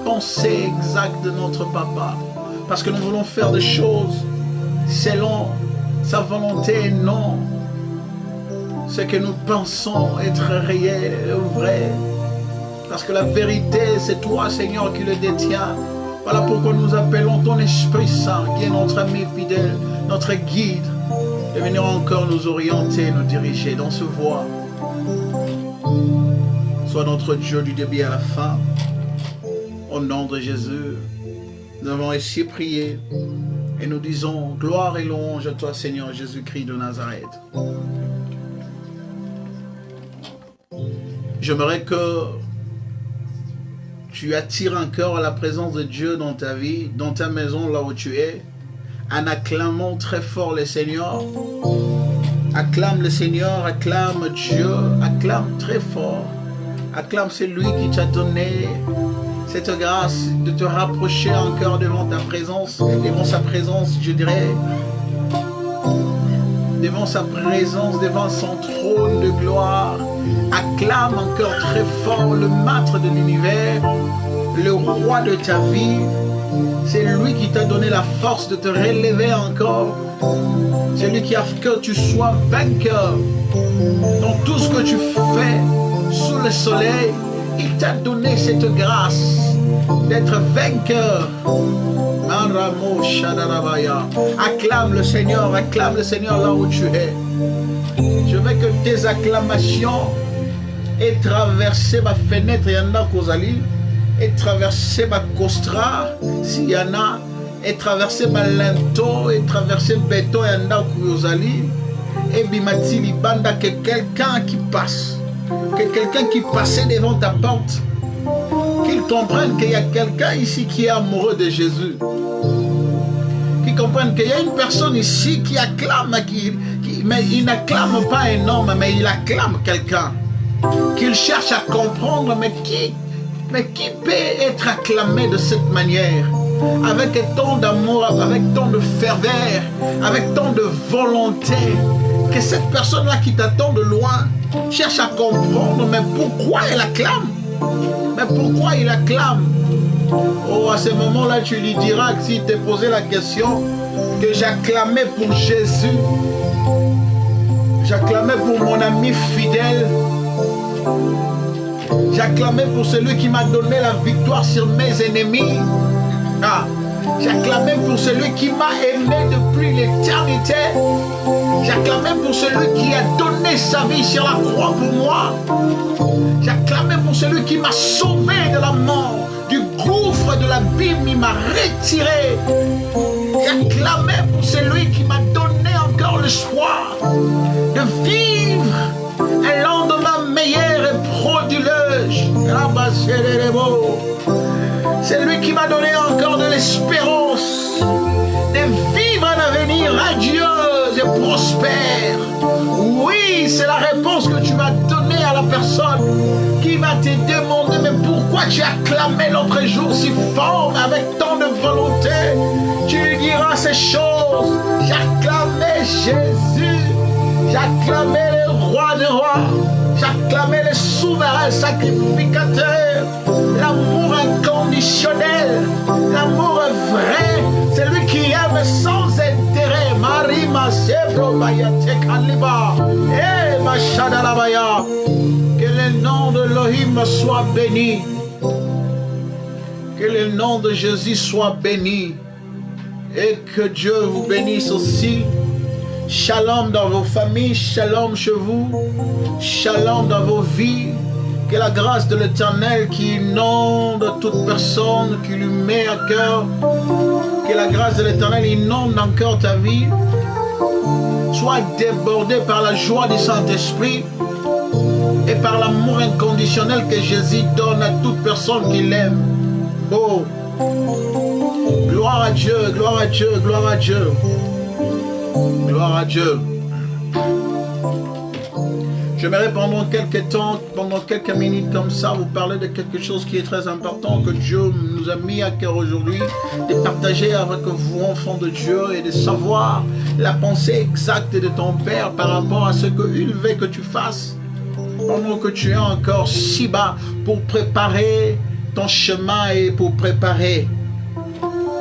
pensée exacte de notre papa. Parce que nous voulons faire des choses selon sa volonté et non ce que nous pensons être réel et vrai. Parce que la vérité, c'est toi, Seigneur, qui le détient. Voilà pourquoi nous appelons ton Esprit Saint, qui est notre ami fidèle, notre guide, de venir encore nous orienter, nous diriger dans ce voie. Sois notre Dieu du début à la fin. Au nom de Jésus, nous avons ainsi prié et nous disons gloire et louange à toi, Seigneur Jésus-Christ de Nazareth. J'aimerais que tu attires encore à la présence de Dieu dans ta vie, dans ta maison, là où tu es, en acclamant très fort le Seigneur. Acclame le Seigneur, acclame Dieu, acclame très fort. Acclame celui qui t'a donné cette grâce de te rapprocher encore devant ta présence, devant sa présence, je dirais, devant sa présence, devant son trône de gloire. Acclame encore très fort le maître de l'univers, le roi de ta vie. C'est lui qui t'a donné la force de te relever encore. C'est lui qui a fait que tu sois vainqueur dans tout ce que tu fais sous le soleil. Il t'a donné cette grâce d'être vainqueur. Acclame le Seigneur là où tu es. Je veux que tes acclamations aient traversé ma fenêtre, il y en a Kozali, aient traversé ma costra, s'il y en a, aient traversé ma linteau, aient traversé béton, il y en a Kozali, et bimati libanda, que quelqu'un qui passe, que quelqu'un qui passait devant ta porte, qu'il comprenne qu'il y a quelqu'un ici qui est amoureux de Jésus. Qu'il comprenne qu'il y a une personne ici qui acclame, mais il n'acclame pas un homme, mais il acclame quelqu'un. Qu'il cherche à comprendre, mais qui peut être acclamé de cette manière? Avec tant d'amour, avec tant de ferveur, avec tant de volonté, que cette personne-là qui t'attend de loin cherche à comprendre, mais pourquoi elle acclame? Mais pourquoi il acclame? Oh, à ce moment-là, tu lui diras que s'il t'est posé la question, que j'acclamais pour Jésus, j'acclamais pour mon ami fidèle, j'acclamais pour celui qui m'a donné la victoire sur mes ennemis. Ah, j'acclamais pour celui qui m'a aimé depuis l'éternité. J'acclamais pour celui qui a donné sa vie sur la croix pour moi. J'acclamais pour celui qui m'a sauvé de la mort, du gouffre de l'abîme, il m'a retiré. J'acclamais pour celui qui m'a donné encore l'espoir de vivre un lendemain meilleur et prodigieux. C'est lui qui m'a donné encore de l'espérance, de vivre un avenir radieux et prospère. Oui, c'est la réponse que tu vas donner à la personne qui va te demander mais pourquoi tu as clamé l'autre jour si fort avec tant de volonté. Tu lui diras ces choses. J'acclamais Jésus, j'acclamais le roi des rois, j'acclamais le souverain sacrificateur, l'amour inconditionnel, l'amour vrai, c'est lui qui aime sans intérêt. Marima Sebro Bayate Kaliba, eh Machadalabaya, que le nom de Elohim soit béni, que le nom de Jésus soit béni, et que Dieu vous bénisse aussi. Shalom dans vos familles, shalom chez vous, shalom dans vos vies. Que la grâce de l'Éternel qui inonde toute personne, qui lui met à cœur, que la grâce de l'Éternel inonde encore ta vie, soit débordée par la joie du Saint-Esprit et par l'amour inconditionnel que Jésus donne à toute personne qui l'aime. Oh, gloire à Dieu, gloire à Dieu, gloire à Dieu, gloire à Dieu. J'aimerais pendant quelques temps, pendant quelques minutes comme ça, vous parler de quelque chose qui est très important que Dieu nous a mis à cœur aujourd'hui, de partager avec vous, enfants de Dieu, et de savoir la pensée exacte de ton Père par rapport à ce qu'il veut que tu fasses pendant que tu es encore si bas pour préparer ton chemin et pour préparer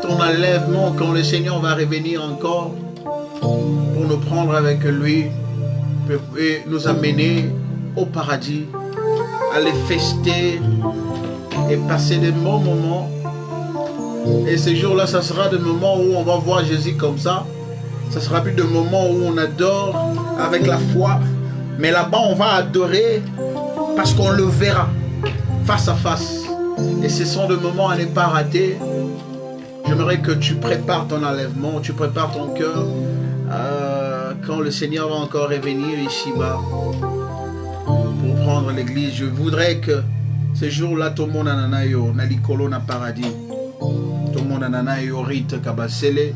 ton enlèvement quand le Seigneur va revenir encore pour nous prendre avec lui et nous amener au paradis, aller fester et passer des bons moments. Et ces jours-là, ça sera des moments où on va voir Jésus comme ça. Ça sera plus de moments où on adore avec la foi. Mais là-bas, on va adorer parce qu'on le verra face à face. Et ce sont des moments à ne pas rater. J'aimerais que tu prépares ton enlèvement, tu prépares ton cœur quand le Seigneur va encore revenir ici-bas pour prendre l'église. Je voudrais que ce jour-là, tout le monde ananayo, nalikolo na paradis. Tout le monde ananayo rite kabasele.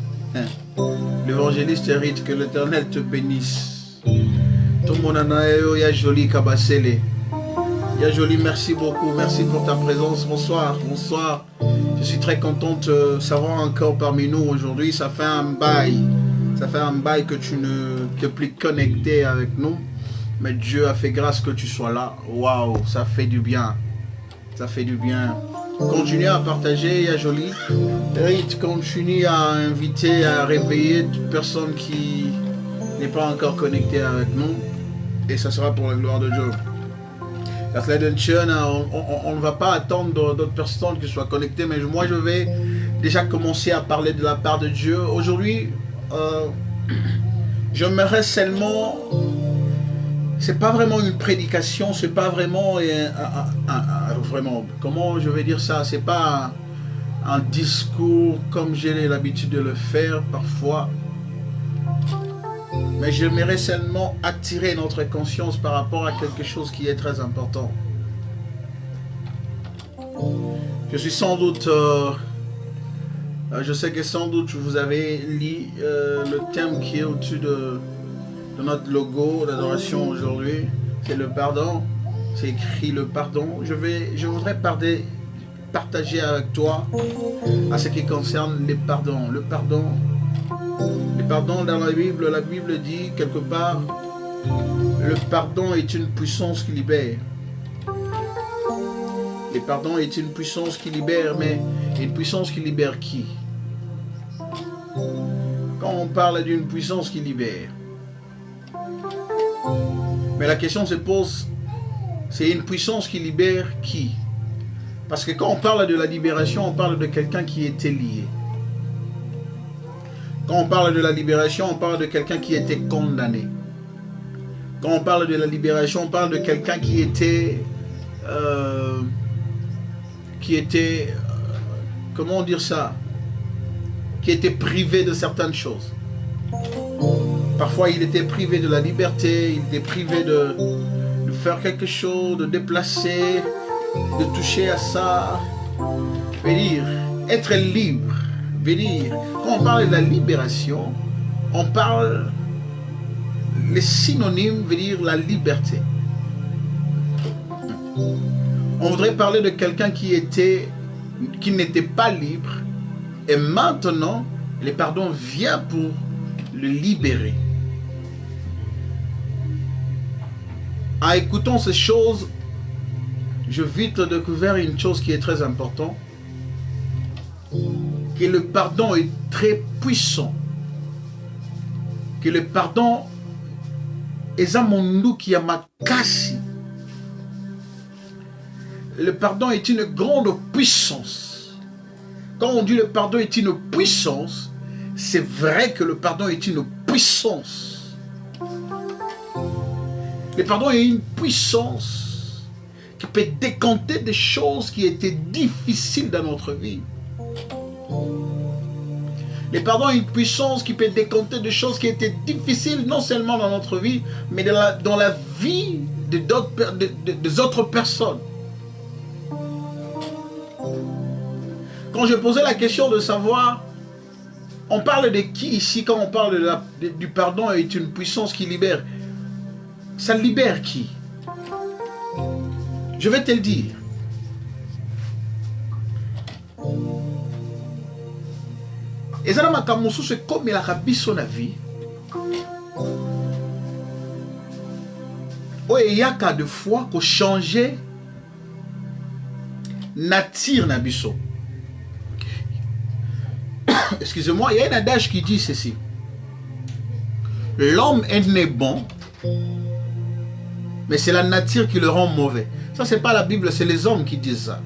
L'évangéliste rite, que l'Éternel te bénisse. Tout le monde ananayo ya joli kabasele. Ya joli, merci beaucoup, merci pour ta présence. Bonsoir, bonsoir. Je suis très content de savoir encore parmi nous aujourd'hui. Ça fait un bail. Ça fait un bail que tu ne t'es plus connecté avec nous. Mais Dieu a fait grâce que tu sois là. Waouh, ça fait du bien. Ça fait du bien. Continue à partager, ya joli. Rite, continue à inviter, à réveiller toute personne qui n'est pas encore connectée avec nous. Et ça sera pour la gloire de Dieu. On ne va pas attendre d'autres personnes qui soient connectées, mais moi je vais déjà commencer à parler de la part de Dieu. Aujourd'hui, j'aimerais seulement, c'est pas vraiment une prédication, c'est pas vraiment, vraiment, comment je vais dire ça, c'est pas un discours comme j'ai l'habitude de le faire parfois. Mais j'aimerais seulement attirer notre conscience par rapport à quelque chose qui est très important. Je suis sans doute... je sais que sans doute vous avez lu le thème qui est au-dessus de notre logo d'adoration aujourd'hui. C'est le pardon. C'est écrit le pardon. Je voudrais partager avec toi à ce qui concerne les pardons. Le pardon. Le pardon dans la Bible dit quelque part, le pardon est une puissance qui libère. Le pardon est une puissance qui libère, mais une puissance qui libère qui? Quand on parle d'une puissance qui libère, mais la question se pose, c'est une puissance qui libère qui? Parce que quand on parle de la libération, on parle de quelqu'un qui était lié. Quand on parle de la libération, on parle de quelqu'un qui était condamné. Quand on parle de la libération, on parle de quelqu'un qui était, comment dire ça, qui était privé de certaines choses. Parfois, il était privé de la liberté, il était privé de faire quelque chose, de déplacer, de toucher à ça. Je veux dire, être libre. Veut dire, quand on parle de la libération, on parle, les synonymes veut dire la liberté. On voudrait parler de quelqu'un qui n'était pas libre, et maintenant, le pardon vient pour le libérer. En écoutant ces choses, je vite découvert une chose qui est très importante. Que le pardon est très puissant. Que le pardon est un monde qui a makasi. Le pardon est une grande puissance. Quand on dit le pardon est une puissance, c'est vrai que le pardon est une puissance. Le pardon est une puissance qui peut décanter des choses qui étaient difficiles dans notre vie. Le pardon est une puissance qui peut décompter des choses qui étaient difficiles, non seulement dans notre vie, mais dans la vie des autres personnes. Quand je posais la question de savoir, on parle de qui ici quand on parle du pardon est une puissance qui libère? Ça libère qui? Je vais te le dire. Et ça m'a c'est comme il a biso na vie. Oh, il y a cas de fois qu'on changeait nature na biso. Excusez-moi, il y a un adage qui dit ceci. L'homme est né bon, mais c'est la nature qui le rend mauvais. Ça, c'est pas la Bible, c'est les hommes qui disent ça.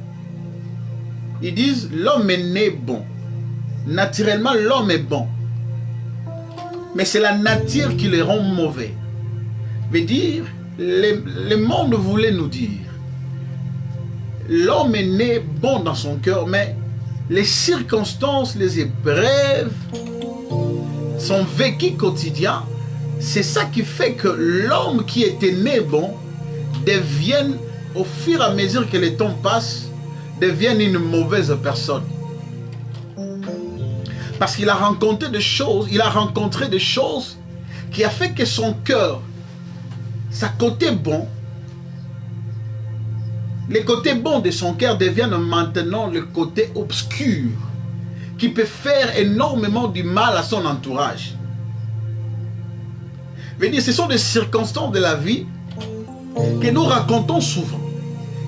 Ils disent, l'homme est né bon. Naturellement, l'homme est bon. Mais c'est la nature qui le rend mauvais. Veut dire, le monde voulait nous dire, l'homme est né bon dans son cœur, mais les circonstances, les épreuves, son vécu quotidien, c'est ça qui fait que l'homme qui était né bon devienne, au fur et à mesure que le temps passe, devienne une mauvaise personne. Parce qu'il a rencontré des choses, qui a fait que son cœur, sa côté bon, les côtés bons de son cœur deviennent maintenant le côté obscur qui peut faire énormément du mal à son entourage. Je veux dire, ce sont des circonstances de la vie que nous racontons souvent,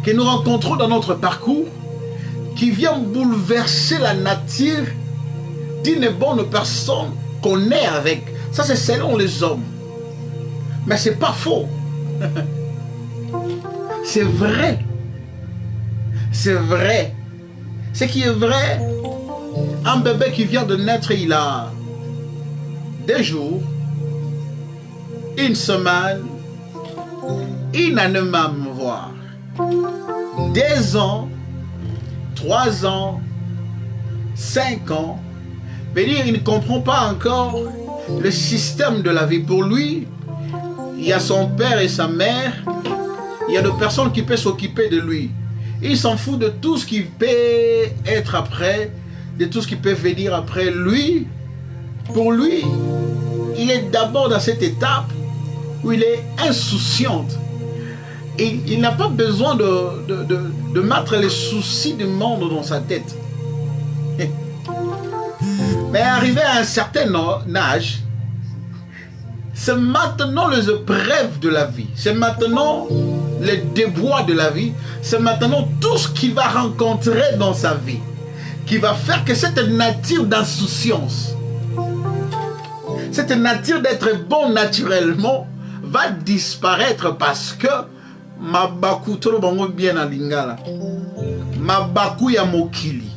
que nous rencontrons dans notre parcours, qui viennent bouleverser la nature d'une bonne personne qu'on est avec. Ça, c'est selon les hommes. Mais ce n'est pas faux. C'est vrai. C'est vrai. Ce qui est vrai, un bébé qui vient de naître, il a 2 jours, 1 semaine, 1 année même, voire 2 ans, 3 ans, 5 ans. Veut dire, il ne comprend pas encore le système de la vie. Pour lui, il y a son père et sa mère, il y a des personnes qui peuvent s'occuper de lui. Il s'en fout de tout ce qui peut être après, de tout ce qui peut venir après lui. Pour lui, il est d'abord dans cette étape où il est insouciant. Et il n'a pas besoin de mettre les soucis du monde dans sa tête. Mais arrivé à un certain âge, c'est maintenant les épreuves de la vie, c'est maintenant les déboires de la vie, c'est maintenant tout ce qu'il va rencontrer dans sa vie qui va faire que cette nature d'insouciance, cette nature d'être bon naturellement va disparaître parce que mabaku tolo bango bien na lingala mabaku ya mokili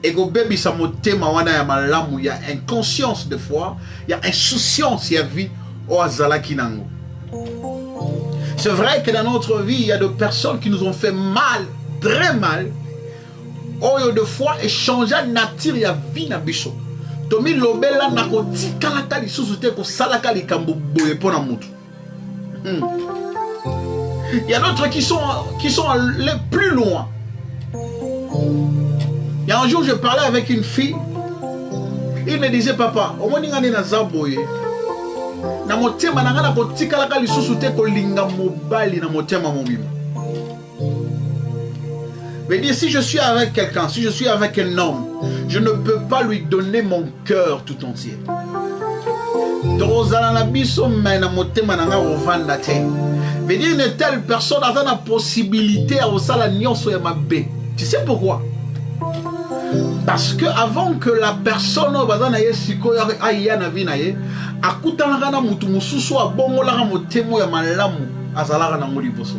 ego bebi sa motema wana ya malamu ya inconscience de foi ya insouciance ya vie o azala kinango. C'est vrai que dans notre vie il y a des personnes qui nous ont fait mal, très mal, oyo de fois échanger nature ya vie na biso tomi lobela na ko tikalaka lisusu te ko salaka likambo boye pona mutu. Il y a d'autres qui sont allés plus loin. Il y a un jour, je parlais avec une fille. Il me disait, papa, au moins, il y a un zaboye. Na motema na ngana kotika la kali susu te ko linga mobali na motema momima. Mais dire, si je suis avec quelqu'un, si je suis avec un homme, je ne peux pas lui donner mon cœur tout entier. Torozala na biso mena motema na nga ovanda te. Veut dire une telle personne a la possibilité à osala nyonso ya mabe. Tu sais pourquoi? Parce que avant que la personne bazana yesiko ya na vina ye akutana na mutu mususu abongola motemo ya malamu azalaka na ngoli boso.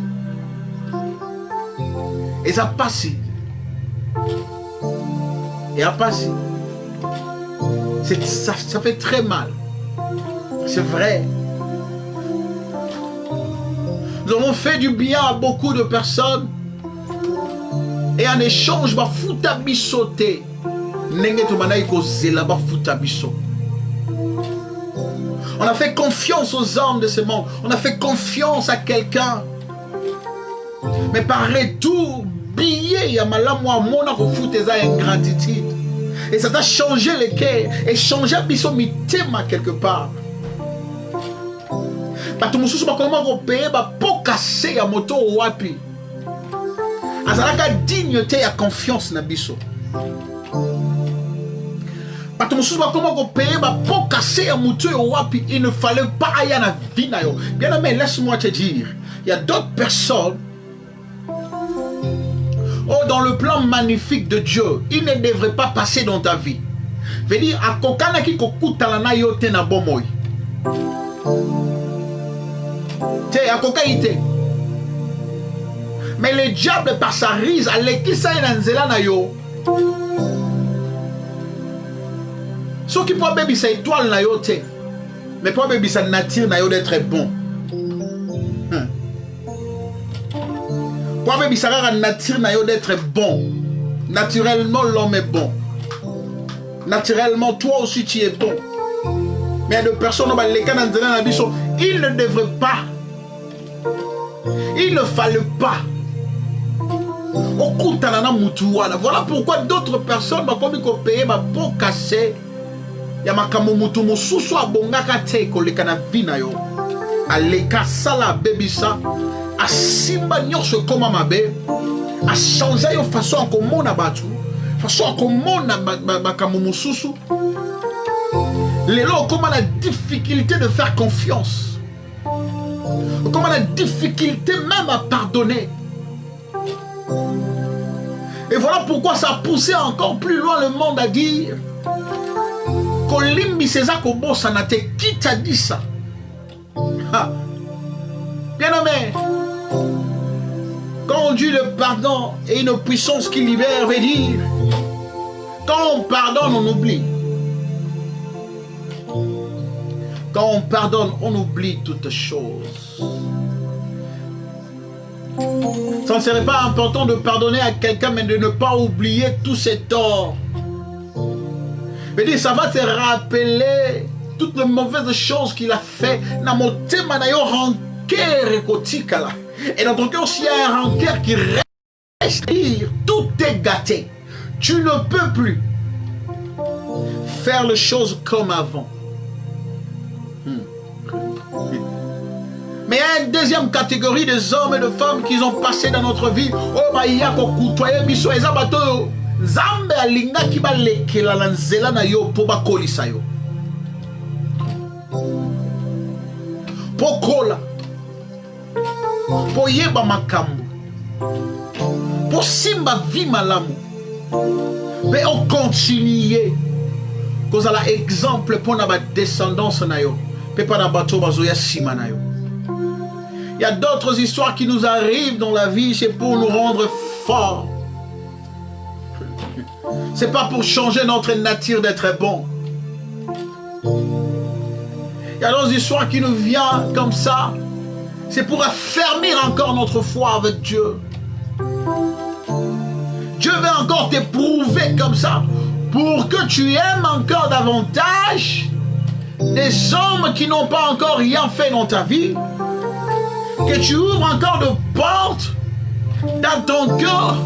Et ça passe. Et ça passe. Ça fait très mal. C'est vrai. Nous avons fait du bien à beaucoup de personnes. Et en échange, bah fouta bisoté. On a fait confiance aux hommes de ce monde. On a fait confiance à quelqu'un. Mais par retour, billet, y a malamwa mona ko fouteza ingratitude. Et ça t'a changé le cœur. Et changé biso mitema quelque part. Bato mususu bakoma ko payer ba po casser ya moto wapi. Azalaka dignité ya confiance na biso. Bato mususu bakoma ko payer ba po casser ya moto wapi, il ne fallait pas aya na vie na yo. Bien aimé, laisse-moi te dire, il y a d'autres personnes dans le plan magnifique de Dieu, il ne devrait pas passer dans ta vie. Veut dire, à kokana ki kokutala na yo te na bomoy. Te, à kokaite. Mais le diable, par sa rise, a lekisa inanzela na yo. Ce qui peut baby sa étoile na yo te. Mais pour baby sa nature na yo d'être bon. Pour baby sa nature na yo d'être bon. Naturellement, l'homme est bon. Naturellement, toi aussi tu es bon. Mais il y a des personnes il ne devrait pas. Il ne fallait pas. Voilà pourquoi d'autres personnes ont payé ma peau cassée. Il y a ma kamomutu mosusu abongaka te koleka na vina yo. Aleka sala bebisa. A simba nyonso koma mabe. A changer yo façon komona batu. Façon komona makambo mosusu. Lelo comment la difficulté de faire confiance. Comment la difficulté même à pardonner. Et voilà pourquoi ça a poussé encore plus loin le monde à dire Kolimbi César Kobo Sanate, qui t'a dit ça? Bien aimé, quand on dit le pardon et une puissance qui libère, veut dire quand on pardonne, on oublie. Quand on pardonne, on oublie toutes choses. Ça ne serait pas important de pardonner à quelqu'un, mais de ne pas oublier tous ses torts. Je veux dire, ça va te rappeler toutes les mauvaises choses qu'il a fait. Et dans ton cœur, s'il y a un rancœur qui reste, tout est gâté. Tu ne peux plus faire les choses comme avant. Mais il y a une deuxième catégorie des hommes et de femmes qui ont passé dans notre vie. Oh, bah, il y a qu'on côtoie biso et zabato. Zambe alinga ki ba lekela na nzela na yo po ba kolisa yo. Po kola. Po yeba makambo. Po simba vi malamu. Mais on continue. Cause à l'exemple pour na descendance na yo. Pe pa na bato bazoya sima na yo. Il y a d'autres histoires qui nous arrivent dans la vie, c'est pour nous rendre forts. C'est pas pour changer notre nature d'être bon. Il y a d'autres histoires qui nous viennent comme ça. C'est pour affermir encore notre foi avec Dieu. Dieu veut encore t'éprouver comme ça pour que tu aimes encore davantage des hommes qui n'ont pas encore rien fait dans ta vie. Que tu ouvres encore de portes dans ton cœur.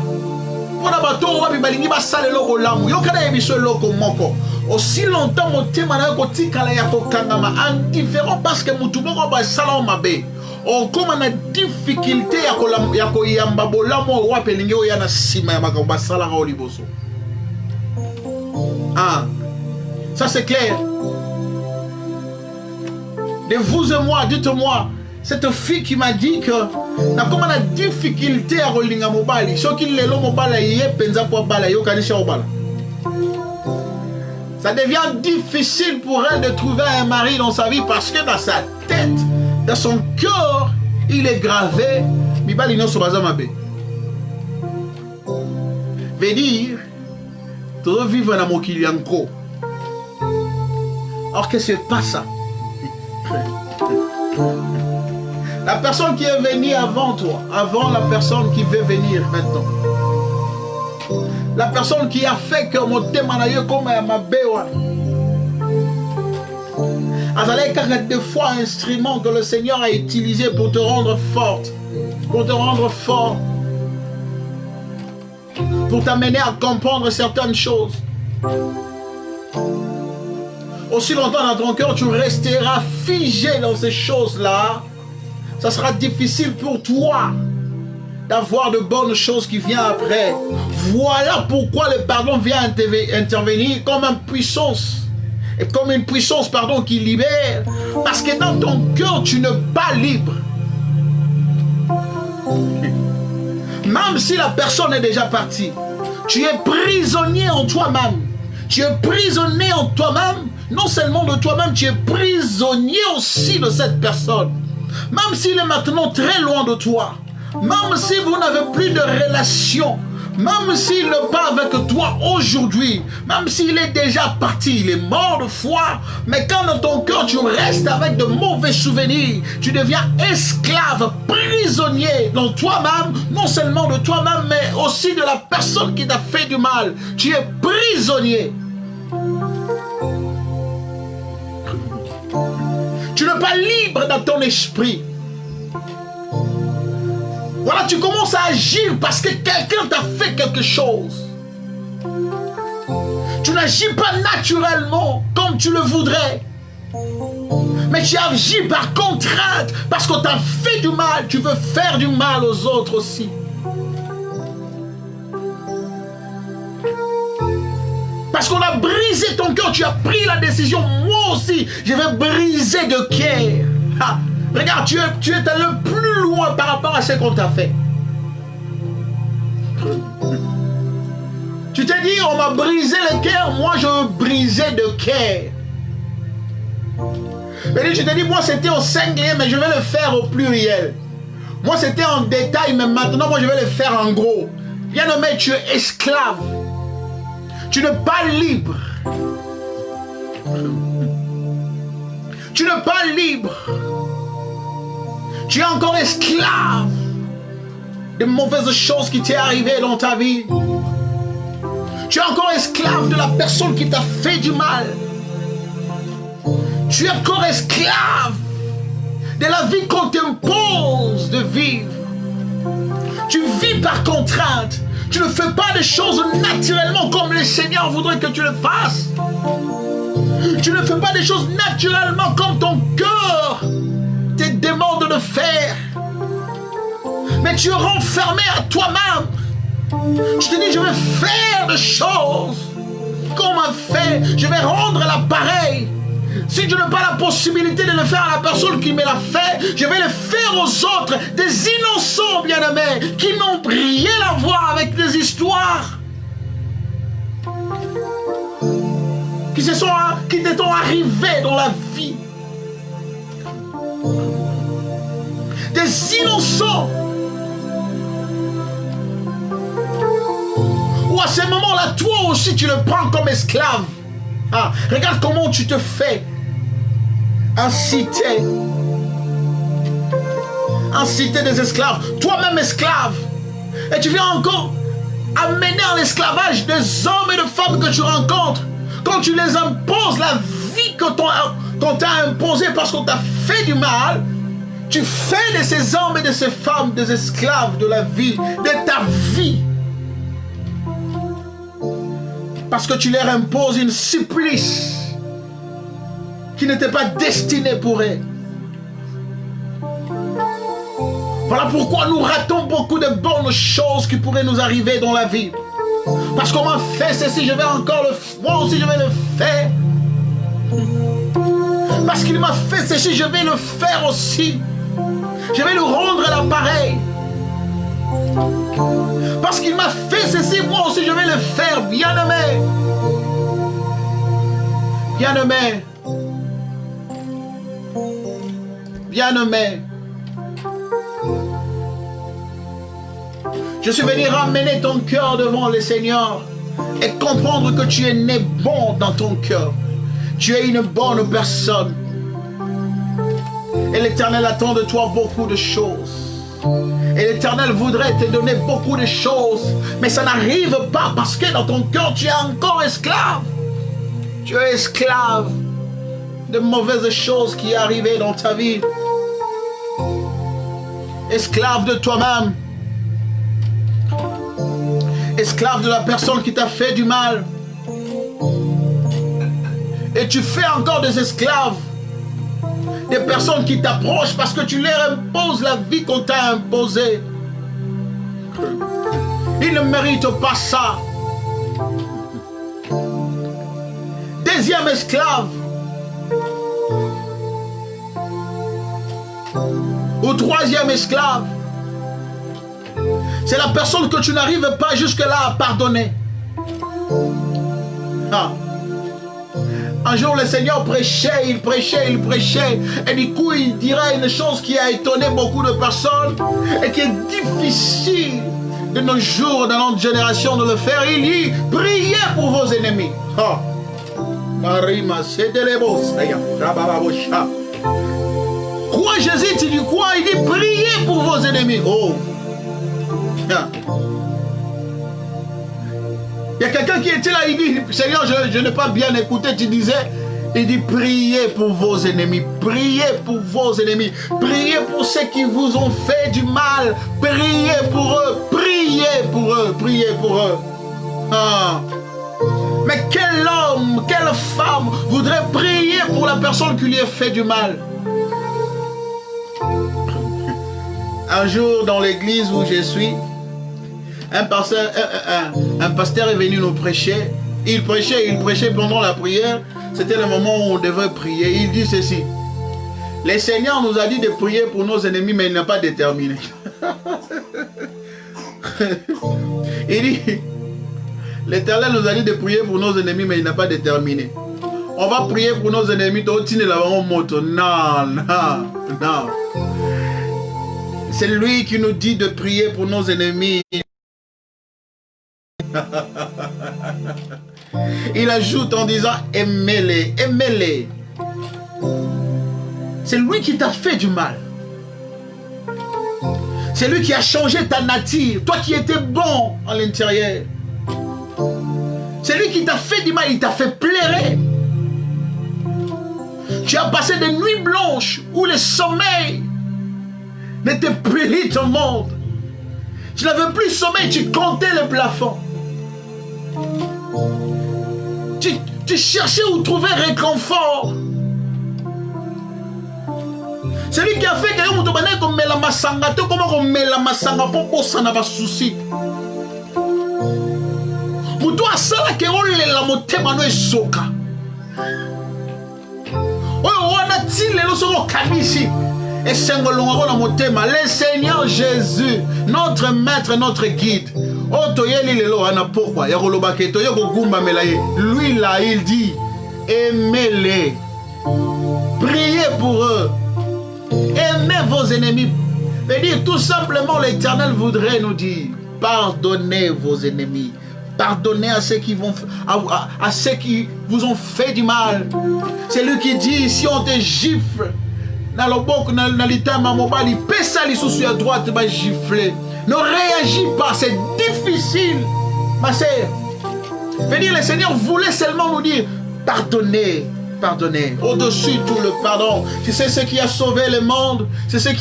Aussi longtemps mon thème indifférent parce que on comme on a difficulté ça c'est clair. De vous et moi, dites-moi, cette fille qui m'a dit que na comme on a difficulté à relinga mobali, ce qui le mobali yé penza pour bala yo kanisha obala. Ça devient difficile pour elle de trouver un mari dans sa vie parce que dans sa tête, dans son cœur, il est gravé mibali no sobaza mabe. Veut dire tu vivre dans mokili yanko. Or que c'est pas ça. La personne qui est venue avant toi, avant la personne qui veut venir maintenant. La personne qui a fait que mon thème comme ma béwa. Azalé car des fois instrument que le Seigneur a utilisé pour te rendre forte, pour te rendre fort, pour t'amener à comprendre certaines choses. Aussi longtemps dans ton cœur, tu resteras figé dans ces choses-là. Ça sera difficile pour toi d'avoir de bonnes choses qui viennent après. Voilà pourquoi le pardon vient intervenir comme une puissance. Et comme une puissance, pardon, qui libère. Parce que dans ton cœur, tu n'es pas libre. Même si la personne est déjà partie, tu es prisonnier en toi-même. Tu es prisonnier en toi-même. Non seulement de toi-même, tu es prisonnier aussi de cette personne. Même s'il est maintenant très loin de toi, même si vous n'avez plus de relation, même s'il n'est pas avec toi aujourd'hui, même s'il est déjà parti, il est mort de foi, mais quand dans ton cœur tu restes avec de mauvais souvenirs, tu deviens esclave, prisonnier dans toi-même, non seulement de toi-même, mais aussi de la personne qui t'a fait du mal. Tu es prisonnier. Tu n'es pas libre dans ton esprit. Voilà, tu commences à agir parce que quelqu'un t'a fait quelque chose. Tu n'agis pas naturellement comme tu le voudrais. Mais tu agis par contrainte parce qu'on t'a fait du mal. Tu veux faire du mal aux autres aussi. Parce qu'on a brisé ton cœur. Tu as pris la décision. Moi aussi, je vais briser de cœur. Regarde, tu es allé plus loin par rapport à ce qu'on t'a fait. Tu t'es dit, on m'a brisé le cœur, moi je veux briser de cœur. Mais tu t'es dit, moi c'était au singulier, mais je vais le faire au pluriel. Moi c'était en détail, mais maintenant moi je vais le faire en gros. Bien-aimé, tu es esclave. Tu n'es pas libre. Tu n'es pas libre. Tu es encore esclave de mauvaises choses qui t'est arrivées dans ta vie. Tu es encore esclave de la personne qui t'a fait du mal. Tu es encore esclave de la vie qu'on t'impose de vivre. Tu vis par contrainte. Tu ne fais pas des choses naturellement comme le Seigneur voudrait que tu le fasses. Tu ne fais pas des choses naturellement comme ton cœur te demande de faire. Mais tu es renfermé à toi-même. Tu te dis, je vais faire des choses qu'on m'a fait. Je vais rendre l'appareil. Si je n'ai pas la possibilité de le faire à la personne qui me l'a fait, je vais le faire aux autres. Des innocents, bien-aimés, qui n'ont rien à voir avec des histoires qui te sont arrivées dans la vie. Des innocents. Ou à ce moment-là, toi aussi, tu le prends comme esclave. Ah, regarde comment tu te fais inciter des esclaves. Toi-même esclave. Et tu viens encore amener à l'esclavage des hommes et des femmes que tu rencontres. Quand tu les imposes la vie qu'on t'a imposée parce qu'on t'a fait du mal, tu fais de ces hommes et de ces femmes des esclaves de la vie, de ta vie. Parce que tu leur imposes une supplice qui n'était pas destinée pour eux. Voilà pourquoi nous ratons beaucoup de bonnes choses qui pourraient nous arriver dans la vie. Parce qu'on m'a fait ceci, je vais encore le faire. Moi aussi je vais le faire. Parce qu'il m'a fait ceci, je vais le faire aussi. Je vais lui rendre l'appareil. Parce qu'il m'a fait ceci, moi aussi je vais le faire, bien-aimé. Bien-aimé. Bien-aimé. Je suis venu ramener ton cœur devant le Seigneur et comprendre que tu es né bon dans ton cœur. Tu es une bonne personne. Et l'Éternel attend de toi beaucoup de choses. Et l'Éternel voudrait te donner beaucoup de choses. Mais ça n'arrive pas parce que dans ton cœur, tu es encore esclave. Tu es esclave de mauvaises choses qui arrivent dans ta vie. Esclave de toi-même. Esclave de la personne qui t'a fait du mal. Et tu fais encore des esclaves. Des personnes qui t'approchent parce que tu leur imposes la vie qu'on t'a imposée. Ils ne méritent pas ça. Deuxième esclave. Ou troisième esclave. C'est la personne que tu n'arrives pas jusque-là à pardonner. Ah. Un jour, le Seigneur prêchait, il prêchait, et du coup, il dirait une chose qui a étonné beaucoup de personnes et qui est difficile de nos jours, dans notre génération, de le faire. Il dit, priez pour vos ennemis. Ah. Quoi Jésus, tu dis quoi? Il dit, priez pour vos ennemis. Oh. Ah. Il y a quelqu'un qui était là, il dit, Seigneur, je n'ai pas bien écouté, tu disais, il dit, priez pour vos ennemis, priez pour vos ennemis, priez pour ceux qui vous ont fait du mal, priez pour eux, priez pour eux, priez pour eux. Ah. Mais quel homme, quelle femme voudrait prier pour la personne qui lui a fait du mal? Un jour, dans l'église où je suis, un pasteur est venu nous prêcher. Il prêchait pendant la prière. C'était le moment où on devait prier. Il dit ceci: le Seigneur nous a dit de prier pour nos ennemis, mais il n'a pas déterminé. Il dit, l'Éternel nous a dit de prier pour nos ennemis, mais il n'a pas déterminé. On va prier pour nos ennemis. Non. C'est lui qui nous dit de prier pour nos ennemis. Il ajoute en disant, aimez-les, aimez-les. C'est lui qui t'a fait du mal. C'est lui qui a changé ta nature. Toi qui étais bon à l'intérieur. C'est lui qui t'a fait du mal, il t'a fait pleurer. Tu as passé des nuits blanches où le sommeil n'était plus ton monde. Tu n'avais plus sommeil, tu comptais le plafond. Tu cherchais où trouver réconfort. C'est lui qui a fait que nous avons comme la masanga, comment on met la masanga pour ça n'a pas souci. Pour toi, ça là que on la motema no esoka. Oh, on a dit les lorsqu'on kamisi. Et c'est le Seigneur Jésus, notre maître, notre guide. Lui là, il dit, aimez-les, priez pour eux, aimez vos ennemis. veut dire tout simplement l'Éternel voudrait nous dire, pardonnez vos ennemis. Pardonnez à ceux qui vous ont fait du mal. C'est lui qui dit, si on te gifle, dans le bok, dans l'itama mobile, il pèse ça, les sous à droite, va gifler. Ne réagis pas, c'est difficile, ma sœur. Veut dire, le Seigneur voulait seulement nous dire, pardonnez. Pardonnez. Au-dessus tout le pardon. Tu sais ce qui a sauvé le monde. Tu sais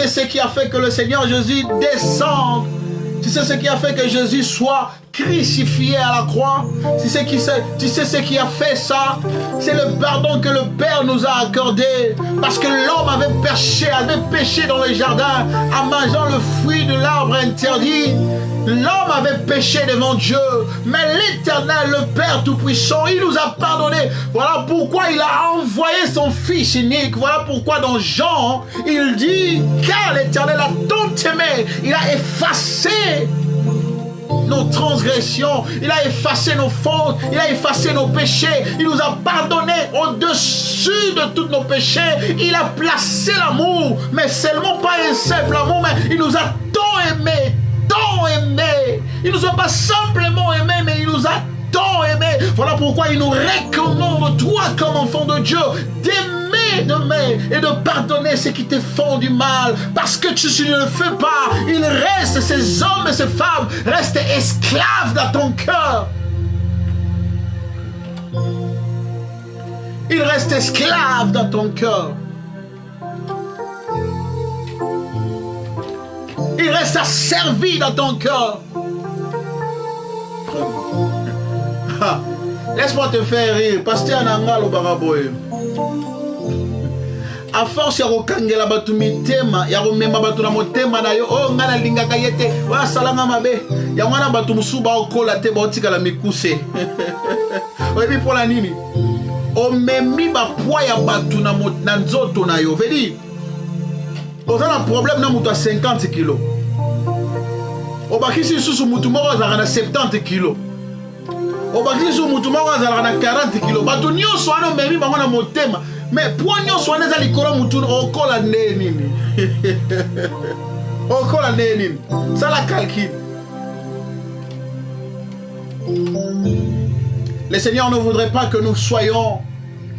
ce qui a fait que le Seigneur Jésus descende. Tu sais ce qui a fait que Jésus soit crucifié à la croix. Tu sais ce qui a fait ça. C'est le pardon que le Père nous a accordé. Parce que l'homme avait péché dans le jardin en mangeant le fruit de l'arbre interdit. L'homme avait péché devant Dieu. Mais l'Éternel, le Père Tout-Puissant, il nous a pardonné. Voilà pourquoi il a envoyé son Fils unique. Voilà pourquoi dans Jean, il dit, car l'Éternel a tant aimé, il a effacé nos transgressions, il a effacé nos fautes, il a effacé nos péchés, il nous a pardonné au-dessus de tous nos péchés, il a placé l'amour, mais seulement pas un simple amour, mais il nous a tant aimé, il nous a pas simplement aimé, mais il nous a tant aimé. Voilà pourquoi il nous recommande, toi comme enfant de Dieu, d'aimer et de pardonner ceux qui te font du mal, parce que tu ne le fais pas, il reste, ces hommes et ces femmes restent esclaves dans ton cœur. Ils restent esclaves dans ton cœur. Il reste asservi dans ton cœur. Laisse-moi te faire rire. Pasteur Nangalo Baraboy. À force ya kokangela batu mitema, ya komema batu na motema na yo, oh ngana lingaka yete, wa salanga mabe. Ya mwana batu musuba okola te ba otika la mikuse. Oyebi pola nini? Omemi ba poids ya batu na nzoto na yo. Vedi. On a un problème na mutu a 50 kilos. obakisi lisusu mutu moko azalaka na 70 kilo, obakisi lisusu mutu moko azalaka na 40 kilo. Bato nyonso wana omemi bango na motema, mais poids nyonso wana eza likolo mutu okola nde nini? Okola nde nini? Sala calcul. Le Seigneur ne voudrait pas que nous soyons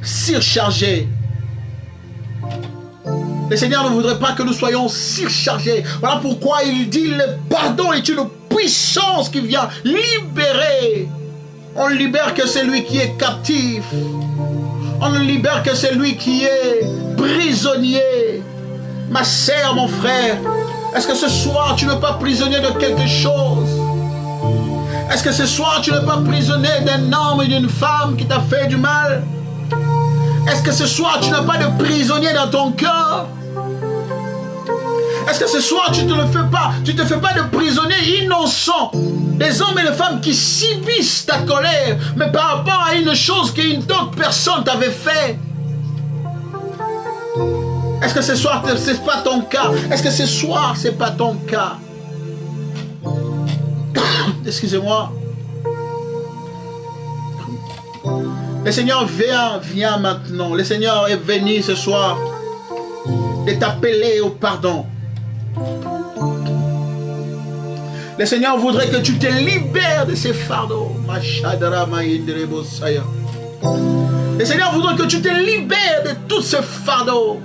surchargés. Le Seigneur ne voudrait pas que nous soyons surchargés. Voilà pourquoi il dit le pardon est une puissance qui vient libérer. On ne libère que celui qui est captif. On ne libère que celui qui est prisonnier. Ma sœur, mon frère, est-ce que ce soir tu n'es pas prisonnier de quelque chose? Est-ce que ce soir tu n'es pas prisonnier d'un homme et d'une femme qui t'a fait du mal? Est-ce que ce soir tu n'as pas de prisonnier dans ton cœur? Est-ce que ce soir tu te fais pas de prisonnier innocent? Des hommes et des femmes qui subissent ta colère, mais par rapport à une chose qu'une autre personne t'avait fait. Est-ce que ce soir c'est pas ton cas? Est-ce que ce soir c'est pas ton cas? Excusez-moi. Le Seigneur vient maintenant. Le Seigneur est venu ce soir de t'appeler au pardon. Le Seigneur voudrait que tu te libères de ces fardeaux. Le Seigneur voudrait que tu te libères de tous ces fardeaux.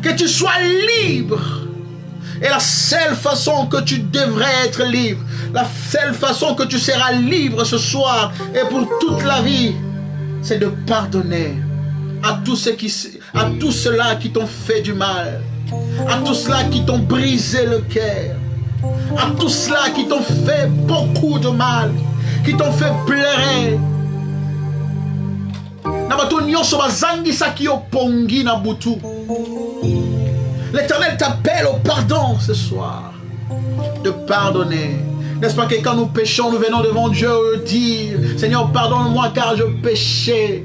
Que tu sois libre. Et la seule façon que tu devrais être libre, la seule façon que tu seras libre ce soir et pour toute la vie, c'est de pardonner à tous ceux-là qui t'ont fait du mal, à tous ceux-là qui t'ont brisé le cœur, à tous ceux-là qui t'ont fait beaucoup de mal, qui t'ont fait pleurer. L'Éternel t'appelle au pardon ce soir, de pardonner. N'est-ce pas que quand nous péchons, nous venons devant Dieu dire, Seigneur, pardonne-moi car je péchais,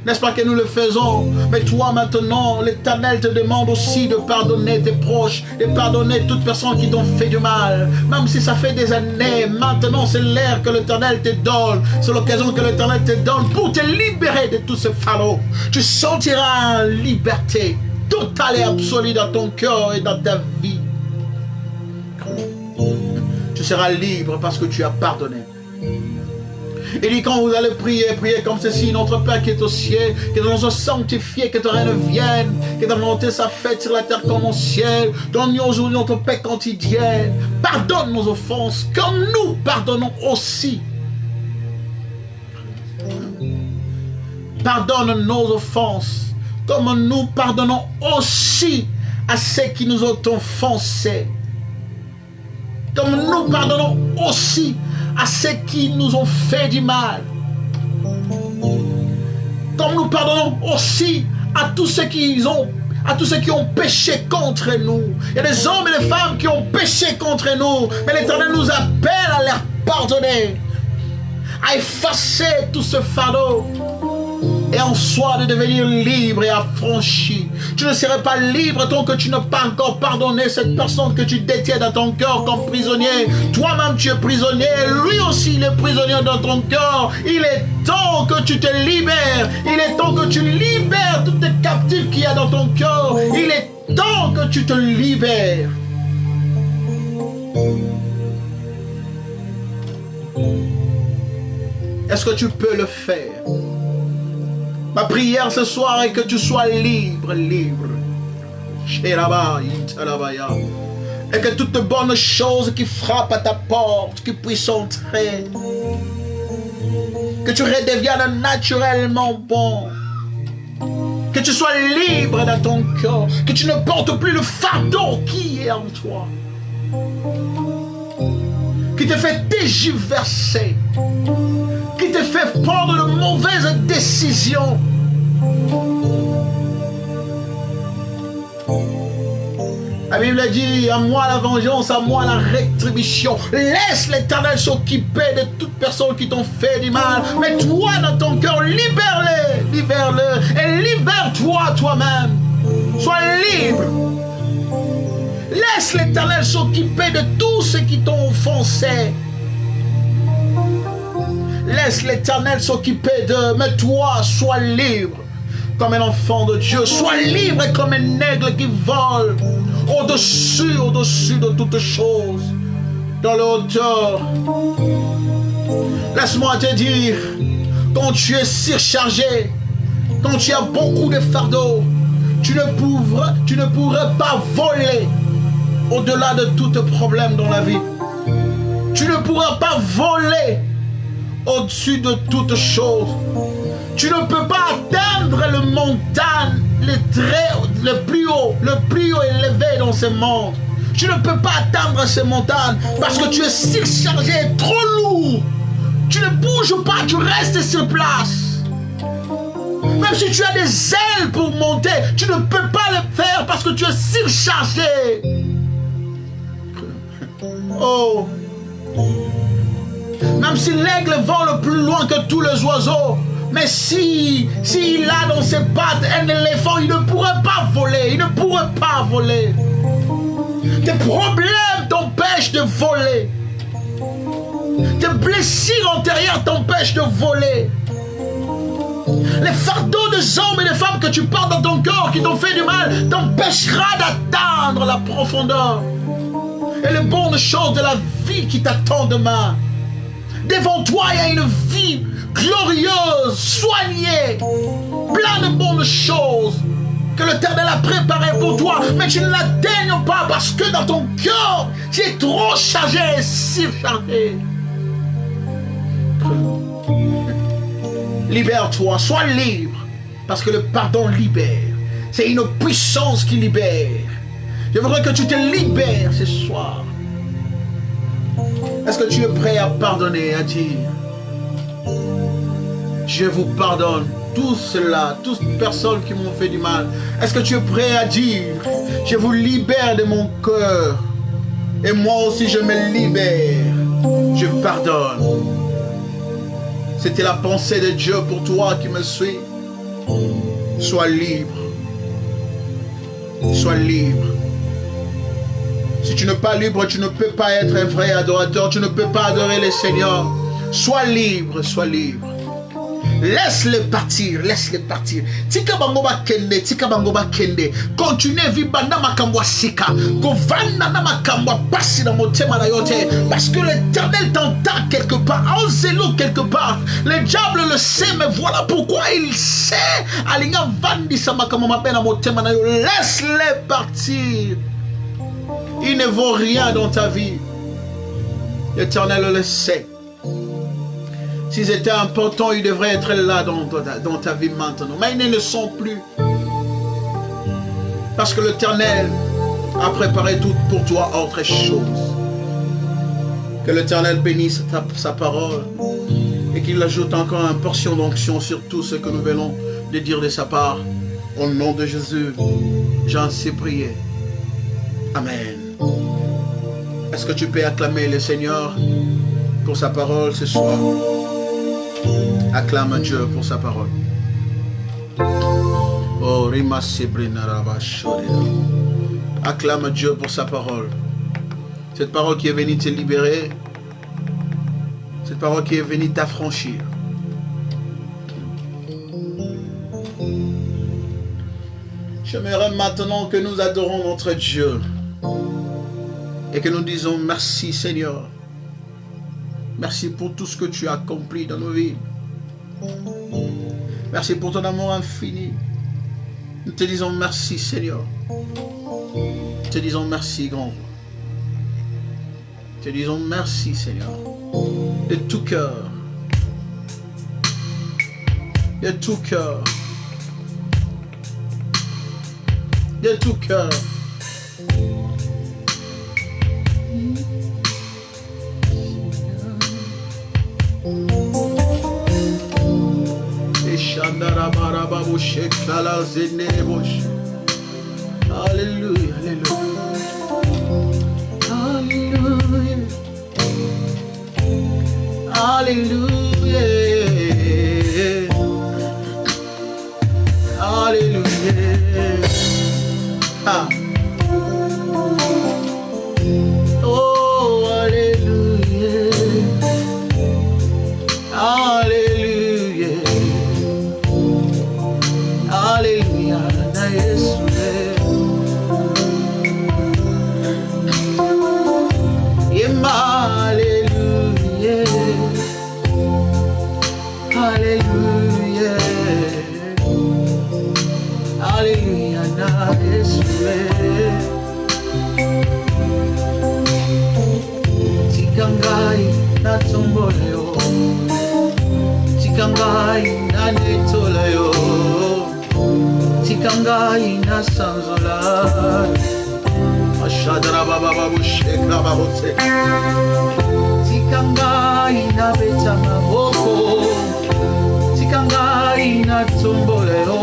N'est-ce pas que nous le faisons? Mais toi maintenant, l'Éternel te demande aussi de pardonner tes proches, de pardonner toute personne qui t'ont fait du mal. Même si ça fait des années, maintenant c'est l'heure que l'Éternel te donne. C'est l'occasion que l'Éternel te donne pour te libérer de tous ces fardeaux. Tu sentiras en liberté totale et absolue dans ton cœur et dans ta vie. Tu seras libre parce que tu as pardonné. Il dit quand vous allez prier, priez comme ceci: Notre Père qui est au ciel, que ton nom soit sanctifié, que ton règne vienne, que ta volonté soit faite sur la terre comme au ciel. Donne-nous aujourd'hui notre paix quotidienne. Pardonne nos offenses comme nous pardonnons aussi. Pardonne nos offenses comme nous pardonnons aussi à ceux qui nous ont offensés. Comme nous pardonnons aussi à ceux qui nous ont fait du mal. Comme nous pardonnons aussi à tous ceux qui ont péché contre nous. Il y a des hommes et des femmes qui ont péché contre nous, mais l'Éternel nous appelle à leur pardonner, à effacer tout ce fardeau et en soi de devenir libre et affranchi. Tu ne serais pas libre tant que tu n'as pas encore pardonné cette personne que tu détiens dans ton cœur comme prisonnier. Toi-même tu es prisonnier, lui aussi il est prisonnier dans ton cœur. Il est temps que tu te libères. Il est temps que tu libères tous tes captifs qu'il y a dans ton cœur. Il est temps que tu te libères. Est-ce que tu peux le faire? Ma prière ce soir est que tu sois libre. Et que toute bonne chose qui frappe à ta porte, qui puisse entrer. Que tu redeviennes naturellement bon. Que tu sois libre dans ton cœur. Que tu ne portes plus le fardeau qui est en toi. Qui te fait tergiverser. Qui te fait prendre de mauvaises décisions. La Bible dit: à moi la vengeance, à moi la rétribution. Laisse l'Éternel s'occuper de toutes personnes qui t'ont fait du mal. Mais toi dans ton cœur, libère-les et libère-toi toi-même. Sois libre. Laisse l'Éternel s'occuper de tout ce qui t'ont offensé. Laisse l'Éternel s'occuper de... Mais toi, sois libre comme un enfant de Dieu. Sois libre comme un aigle qui vole au-dessus de toutes choses, dans le hauteur. Laisse-moi te dire, quand tu es surchargé, quand tu as beaucoup de fardeaux, tu ne pourrais pas voler au-delà de tout problème dans la vie. Tu ne pourras pas voler au-dessus de toutes choses. Tu ne peux pas atteindre le montagne, le plus haut élevé dans ce monde. Tu ne peux pas atteindre ces montagnes parce que tu es surchargé, trop lourd. Tu ne bouges pas, tu restes sur place. Même si tu as des ailes pour monter, tu ne peux pas le faire parce que tu es surchargé. Oh. Même si l'aigle vole plus loin que tous les oiseaux, mais s'il a dans ses pattes un éléphant, il ne pourrait pas voler. Il ne pourrait pas voler. Tes problèmes t'empêchent de voler. Tes blessures antérieures t'empêchent de voler. Les fardeaux des hommes et des femmes que tu portes dans ton corps qui t'ont fait du mal t'empêchera d'atteindre la profondeur et les bonnes choses de la vie qui t'attendent demain. Devant toi, il y a une vie glorieuse, soignée, plein de bonnes choses que l'Éternel a préparées pour toi, mais tu ne l'atteignes pas parce que dans ton cœur, tu es trop chargé et surchargé. Libère-toi, sois libre, parce que le pardon libère. C'est une puissance qui libère. Je voudrais que tu te libères ce soir. Est-ce que tu es prêt à pardonner, à dire je vous pardonne tout cela, toutes les personnes qui m'ont fait du mal. Est-ce que tu es prêt à dire je vous libère de mon cœur et moi aussi je me libère, je pardonne. C'était la pensée de Dieu pour toi qui me suis. Sois libre. Sois libre. Si tu n'es pas libre, tu ne peux pas être un vrai adorateur. Tu ne peux pas adorer le Seigneur. Sois libre, sois libre. Laisse-les partir, laisse-les partir. Tika bango ba kende, tika bango ba kende. Continue vivre na makambo sika. Kovanda na makambo pasi na motema na yote. Parce que l'Éternel t'entend quelque part, en zélo quelque part. Le diable le sait, mais voilà pourquoi il sait. Alinga vandi sa makambo mapena motema na yo. Laisse-les partir. Ils ne vaut rien dans ta vie. L'Éternel le sait. S'ils étaient importants, ils devraient être là dans ta vie maintenant. Mais ils ne le sont plus. Parce que l'Éternel a préparé tout pour toi autre chose. Que l'Éternel bénisse sa parole et qu'il ajoute encore une portion d'onction sur tout ce que nous venons de dire de sa part. Au nom de Jésus, j'en sais prier. Amen. Est-ce que tu peux acclamer le Seigneur pour sa parole ce soir? Acclame Dieu pour sa parole. Oh, acclame Dieu pour sa parole. Cette parole qui est venue te libérer. Cette parole qui est venue t'affranchir. J'aimerais maintenant que nous adorons notre Dieu et que nous disons merci Seigneur. Merci pour tout ce que tu as accompli dans nos vies. Merci pour ton amour infini. Nous te disons merci Seigneur. Nous te disons merci grand roi. Nous te disons merci Seigneur. De tout cœur. De tout cœur. De tout cœur. Alléluia, alléluia. Alléluia. Alléluia. Ah. na netola yo tika ngai na sanzola ashadara baba babu shekra babu se tika ngai na beta maboko tika ngai na tombola yo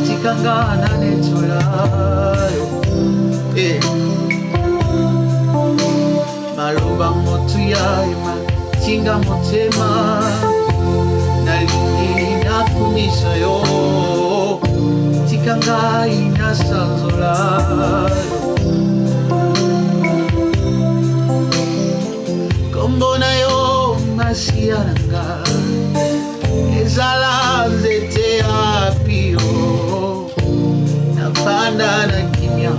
tika ngai na netola yo maloba motu ya ema tinga motema nalingi nakumisa yo tika ngai na sanzola kombo na yo masia na nga ezala nzete ya pio nafanda na kimia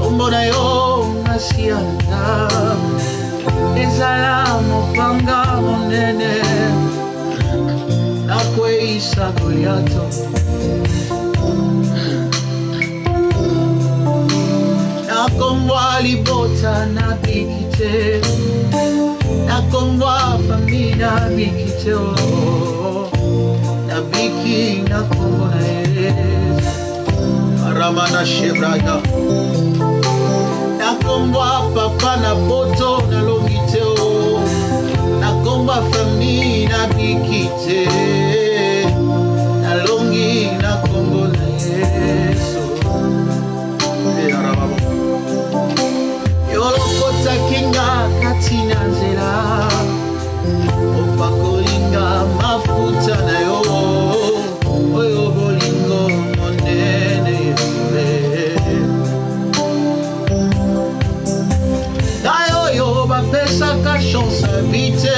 kombo na yo masia na nga ezala mopanga monene nakweisa Goliato nakombwa libota na bikite nakombwa famili na bikite na biki nakombo na Yesu Ramana Shebraya nakombwa papa na poto na longiteo nakomba famille na bikite na longi nakombo na Yesu yolokota kinga katina nzela opakolinga mafuta na yo oyo bolingo monene bapesaka chance vite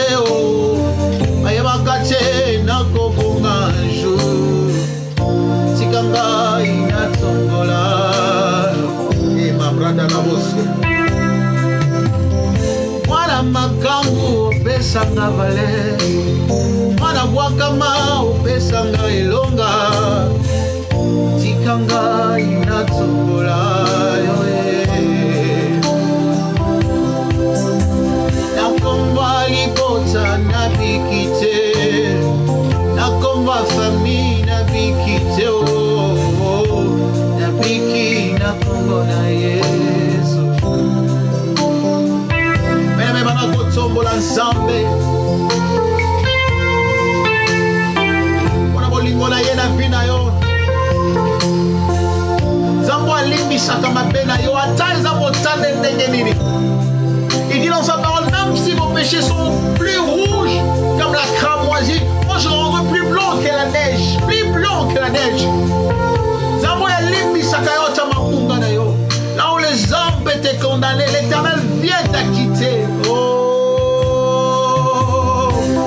bayebaka te nakobonga jour tika ngai natombola mabrada na bose mwana makangu opesanga vale mwana bwakama opesanga elonga tika ngai natombola libota na bikite nakomba famille na bikite na biki nakombo na Yesu mena bana kotombola nzambe wana bolingo na ye na vi na yo nzambe alimbisaka mabe na yo ata eza motane ndenge nini. Il dit dans sa parole, même si vos péchés sont plus rouges comme la cramoisie, moi je le rendrai plus blanc que la neige, plus blanc que la neige. Là où les hommes étaient condamnés, l'Éternel vient t'acquitter. Oh,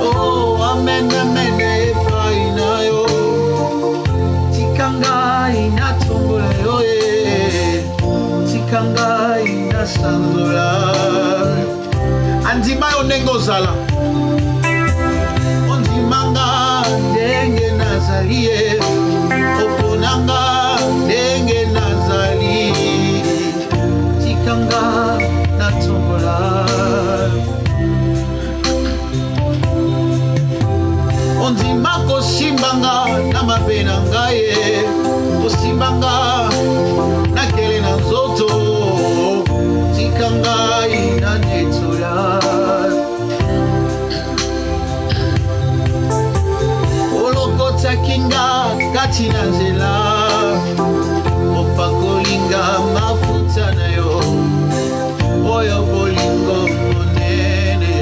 oh, amen, amen, tikanga ina tombola yo tikanga ina sanzola andima yo ndenge ozala ondimanga ndenge nazali ye oponanga ndenge nazali tikanga na tombola ondima kosimbanga na mabe na ngai kosimbanga na kele na nzoto tikanga ina netola olokota kinga kati na nzela opakolinga mafuta na yo oyo bolingo monene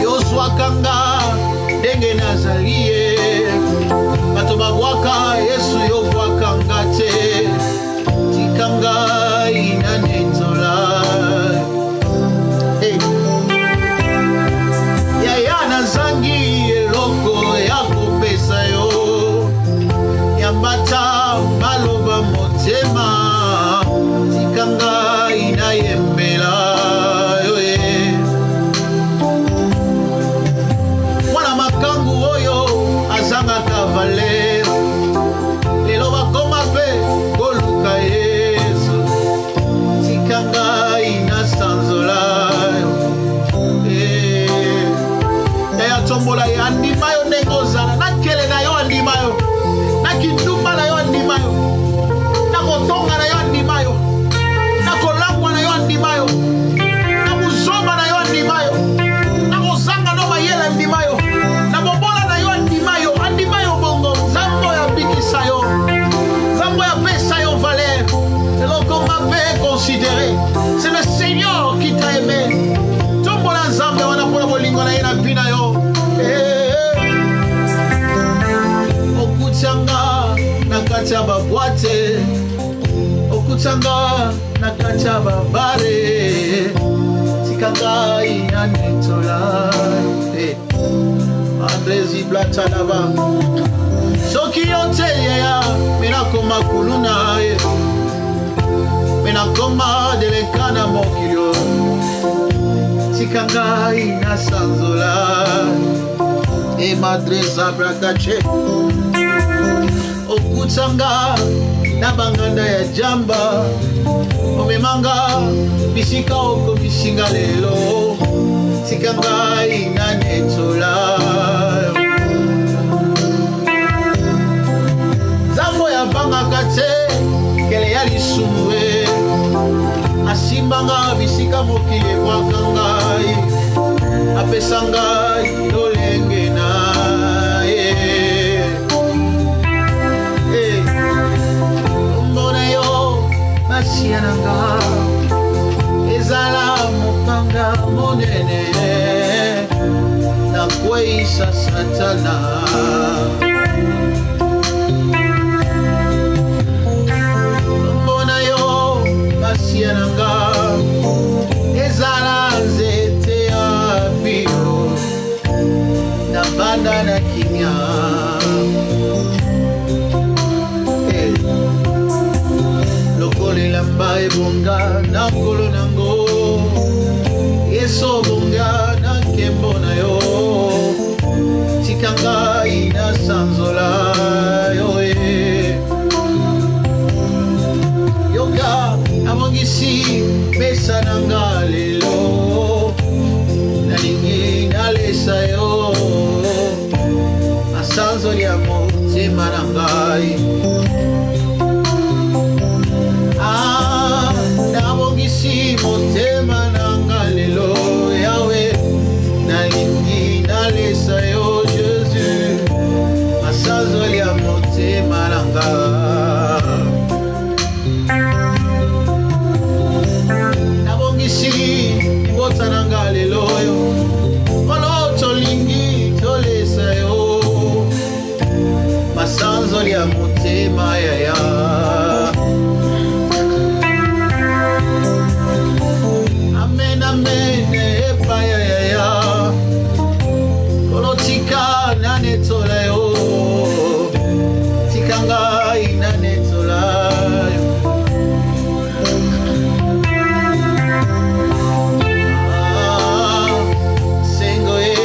yozwakanga ndenge nazali ye bato babwaka Yesu yobwakanga te tikanga ina netola yaya nazangi eloko ya kopesa yo yambata maloba motema tikanga ina yembela yo mwana makangu oyo azangaka valer lelo bakoma pe koluka ye considéré. C'est le Seigneur qui t'a aimé. Tombola nzambe wana pona bolingo na ye na vie na yo. Okutanga na kati ya babwate, okutanga na kati ya babare, tikangai na netola. Andrezi Blatanaba soki yote ya mina koma kuluna mina koma delekana mokilio tikangai na sanzola e madreza brakache okutanga na banganda ya jamba omemanga bisika oko bisinga lelo tikangai na netola zambo ya vangaka te kele ya lisumwe asimbanga bisika mokili ebwaka ngai apesa ngai lolenge na ye mbona yo masia na nga ezala mopanga monene na kweisa satana mbona yo masia na nga ezala nzete ya bio na banda na kimia lokolelamba ebonga na nkolo nango esobonga na nkembo na yo tikangai na sanzola yo yoka abongisi pesa na nga lelo nalingi nalesa yo masanzoli ya motema na ngai nabongisi motema na nga lelo yawe nalingi nalesa yo Jésus masanzoli ya motema na nga nabongisi libota na nga lelo yo olo tolingi tolesa yo masanzoli ya motema yaya amen amen epaya yaya kolotika na netola yo tikangai na netola yo sengo ye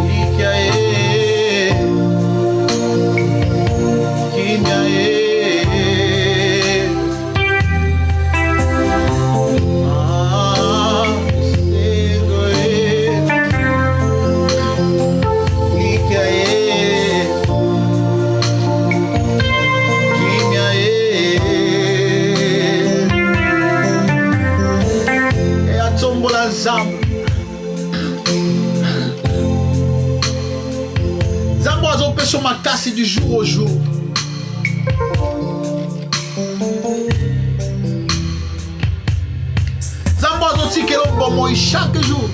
likia ye kimia ye Zambo azopesha makasi du jour au jour. Zambo azotikela bomoi chaque jour.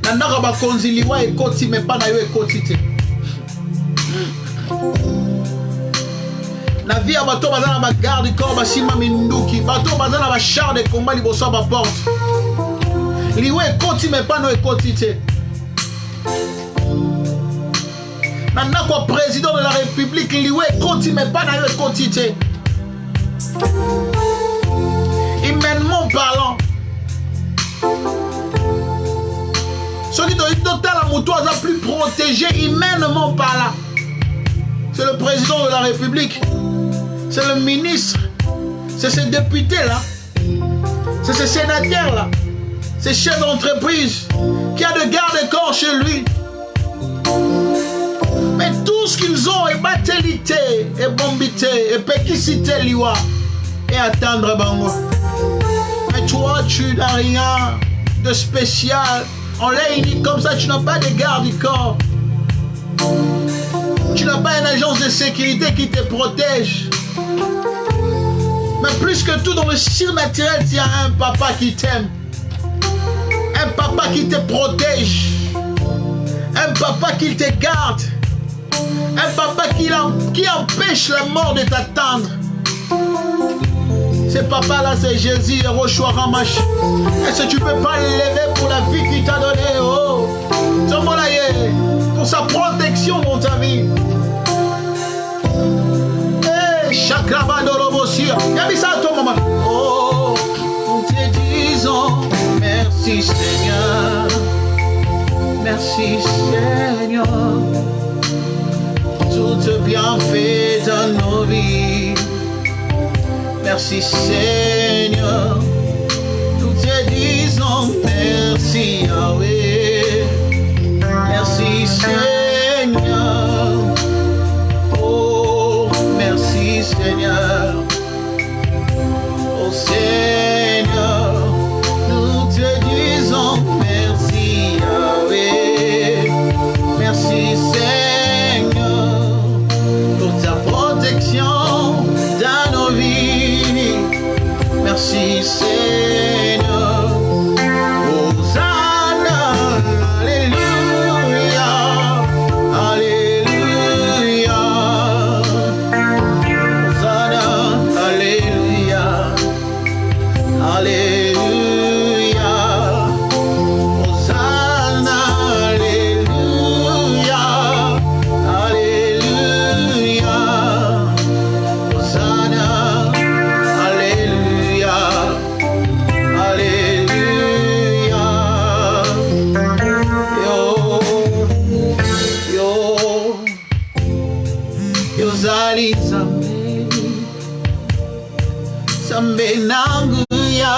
Nandaka bakonzi liwa ekoti me pa na yo ekoti te. Na vie ya bato baza na bagarde corps basima minduki bato baza na bachar de combat liboso ya baporte liwe ekoti me pano ekoti te na ndako ya président de la république liwe ekoti me pa na yo ekoti te humainement parlant soki toyiki totala moto aza plus protégé humainement parlant c'est le président de la république. C'est le ministre, c'est ces députés-là, c'est ces sénateurs-là, ces chefs d'entreprise qui a de garde-corps chez lui. Mais tout ce qu'ils ont est batélité, et bombité, et péquicité liwa, et attendre bango. Mais toi, tu n'as rien de spécial. On l'a unique comme ça, tu n'as pas de garde-corps. Tu n'as pas une agence de sécurité qui te protège. Mais plus que tout dans le surnaturel, tu as un papa qui t'aime. Un papa qui te protège. Un papa qui te garde. Un papa qui empêche la mort de t'attendre. Ce papa-là, c'est Jésus, Yehoshua Ramash. Est-ce que tu ne peux pas l'élever pour la vie qu'il t'a donnée? Oh, pour sa protection dans ta vie. Oh, nous te disons merci Seigneur. Merci Seigneur. Tout bienfait dans nos vies. Merci Seigneur. Nous te disons merci Yahweh. Merci Seigneur. Oh, merci Seigneur. Oh Seigneur, nous te disons merci Yahweh. Merci Seigneur pour ta protection dans nos vies. Merci Seigneur. Hosanna, Alléluia, Alléluia. Hosanna, Alléluia, Alléluia. Hosanna, Alléluia, Alléluia. Hosanna, Alléluia, Alléluia. Yo zali Zambe nanguya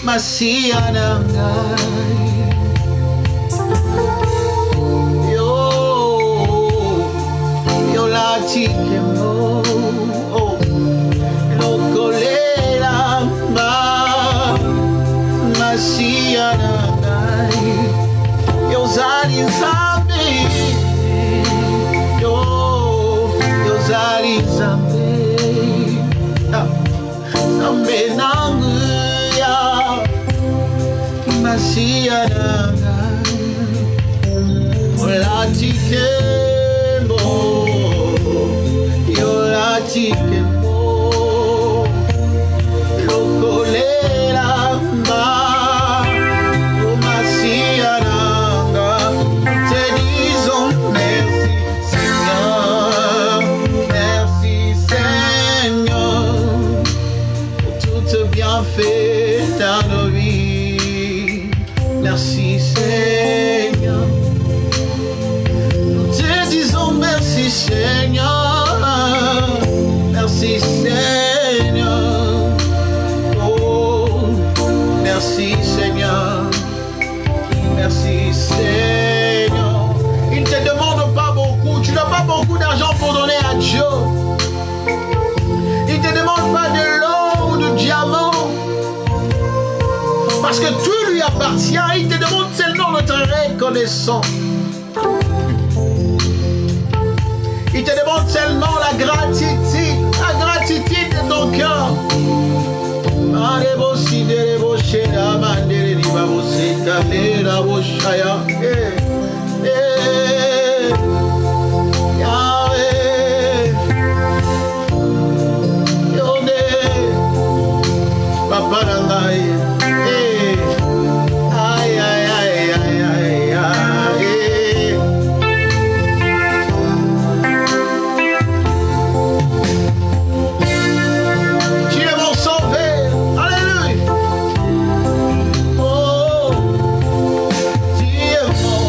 Masia nangai. Yo lati kemo lokolela ba Masia nangai. Yo zali Zambe. Yo zali Zambe. Zambe nanguya Masia nangai. Olati kemo, yo lati kemo lokolela ba Masia nangai. Te disons merci Seigneur. Merci Seigneur pour tout bienfait dans nos vies. Merci Seigneur. Nous te disons merci Seigneur. Merci Seigneur. Oh, merci Seigneur. Merci Seigneur. Il ne te demande pas beaucoup. Tu n'as pas beaucoup d'argent pour donner à Dieu. Il ne te demande pas de l'or ou de diamant. Parce que tout lui appartient. Il te demande seulement notre reconnaissance. Il te demande seulement la gratitude de ton cœur. Yahweh, Papa Nangai. Aïe, aïe, aïe, aïe, aïe, aïe. Tu es mon sauveur. Alléluia. Oh, tu es mon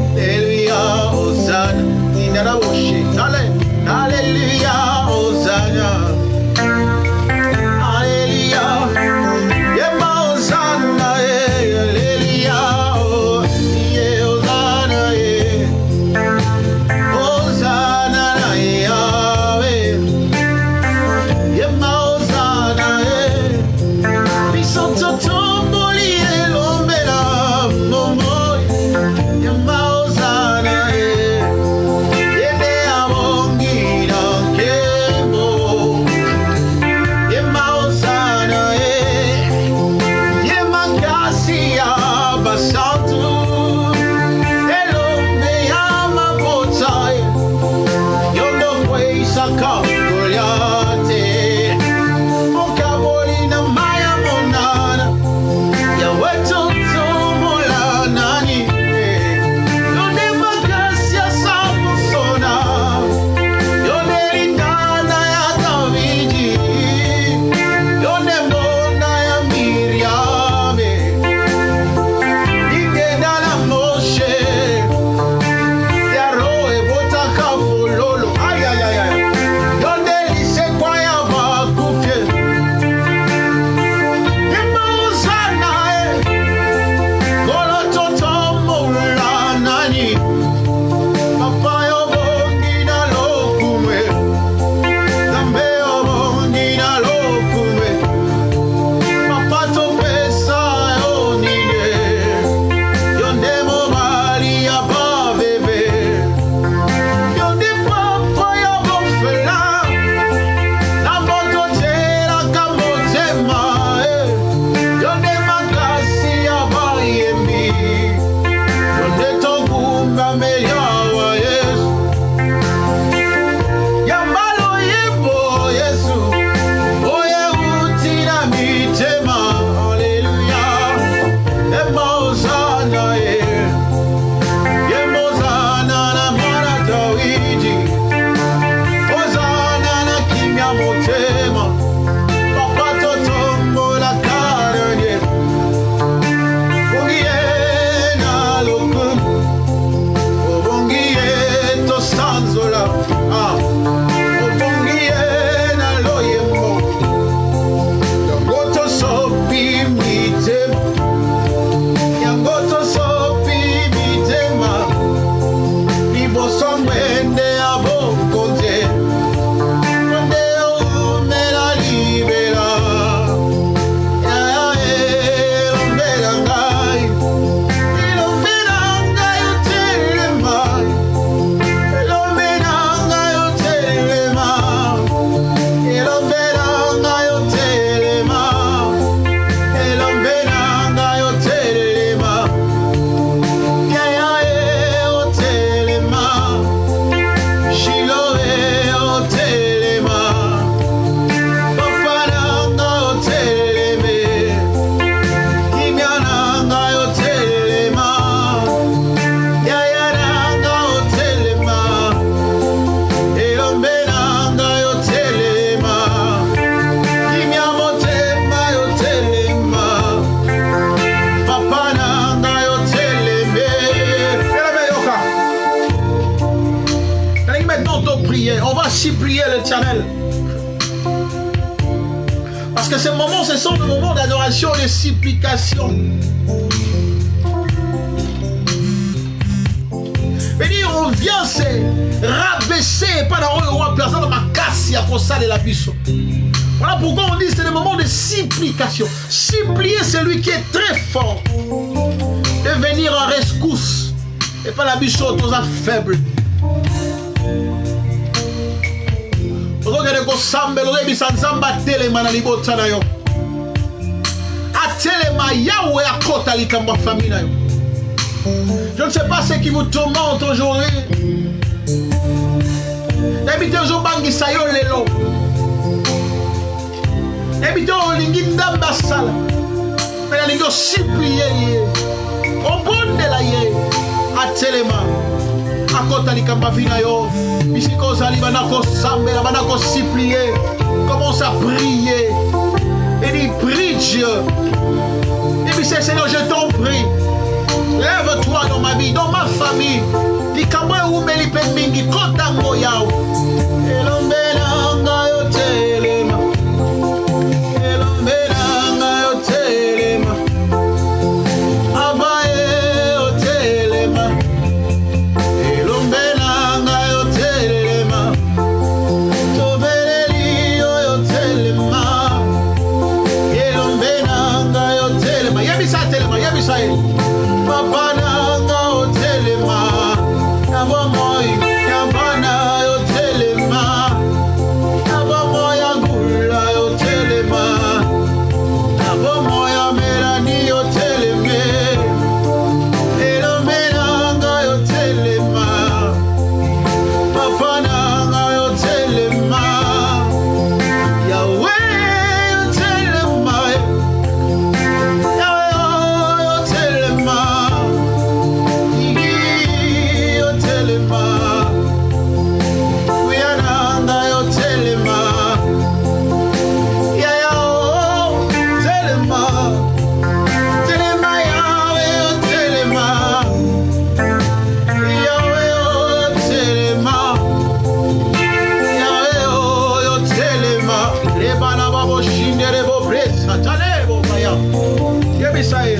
Alléluia, Hosanna. Alléluia, Hosanna. Alléluia. Yema Hosanna, Alléluia. Hosanna, Hosanna, Yahweh. Yema Hosanna, Bisonto tomboli elombela momo. Yema Hosanna, Yede abongira kembo. Yema Hosanna, Yema kasia basantu. Elombe yama botai. Yondo kweisaka Goliate. Mokabolina maya monana. Yaweto tomola nani. Yonde makasia samusona. Yonde lindana ya Davidi. Yonde mona ya Miriame. Ingeda la Moshe. Yaroe botaka fololo. Ay, ay, ay, ay. Yonde lise kwa ya bakufye. Yema Hosanna, Golo totomo la nani. Papa yo bongi na lokume. Zambe yo bongi na lokume. Papa to pesa yo nine. Yonde mo mali ya ba bebe. Yonde papa ya bofela. Na moto tera kamotema. Yonde makasi ya ba yembi. Yonde togumba meya wa Yesu. Yambalo yebo Yesu. Oye utina mitema. Alléluia. Yema Hosanna, Yema Hosanna na mwana Dawidi. Hosanna na kimya motema. Papa totombo la karanye. Bongiye na lokum. Obongiye to sanzola. Obongiye na loyemo. Yangoto sopi mitema. Yangoto sopi mitema. Liboso mwende abongote. Mwende umela libera. Elombela ngai. Elombela ngai utelema. Elombela ngai utelema. Elombela ngai utelema. Elombela ngai utelema. Utelema. Shiloh utelema. Papa nanga uteleme. Kimya nanga utelema. Yaya nanga utelema. Elombe nanga utelema. Kimya motema utelema. Papa nanga uteleme. Elombe yoka. Maintenant ton prière, on va supplier l'Éternel. Parce que ces moments, ce sont des moments d'adoration et de supplication. Et on vient se rabaisser par la roi personne dans ma casse pour ça de la biso. Voilà pourquoi on dit que c'est des moments de supplication. Supplier celui qui est très fort de venir en rescousse et pas la biso aux faibles. Je ne sais pas ce qui vous tourmente aujourd'hui. N'habitez au bangi sayo lelo. N'habitez au lingi ndamba sala. Mais la lingo supplier. Au bon de la ye. Atelema. Akota likamba vina yo. Bisiko zali banako sambe, banako supplier. Commence à prier. Et dit prie Dieu. Et puis c'est Seigneur, je t'en prie. Lève-toi dans ma vie, dans ma famille. Dikamwe umeli pe mingi kota ngoyao. Elombela ngayo telema. Elombela ngayo telema. Abaye o telema. Elombela ngayo telema. Tobeleli yo telema. Elombela ngayo telema. Yebisa telema, yebisa e. Papa nanga o telema. Nabo moi, yabana yo telema. Nabo moya gula yo telema. Nabo moya melani yo teleme. Elomena nga yo telema. Papa nanga yo telema. Yahweh yo telema. Yahweh yo telema. Yo telema. Kuyananga yo telema. Yaya o telema. Telema Yahweh yo telema. Yahweh yo telema. Yahweh yo telema. Lebana babo shindere bo bresa tale bo baya. Yebisaye.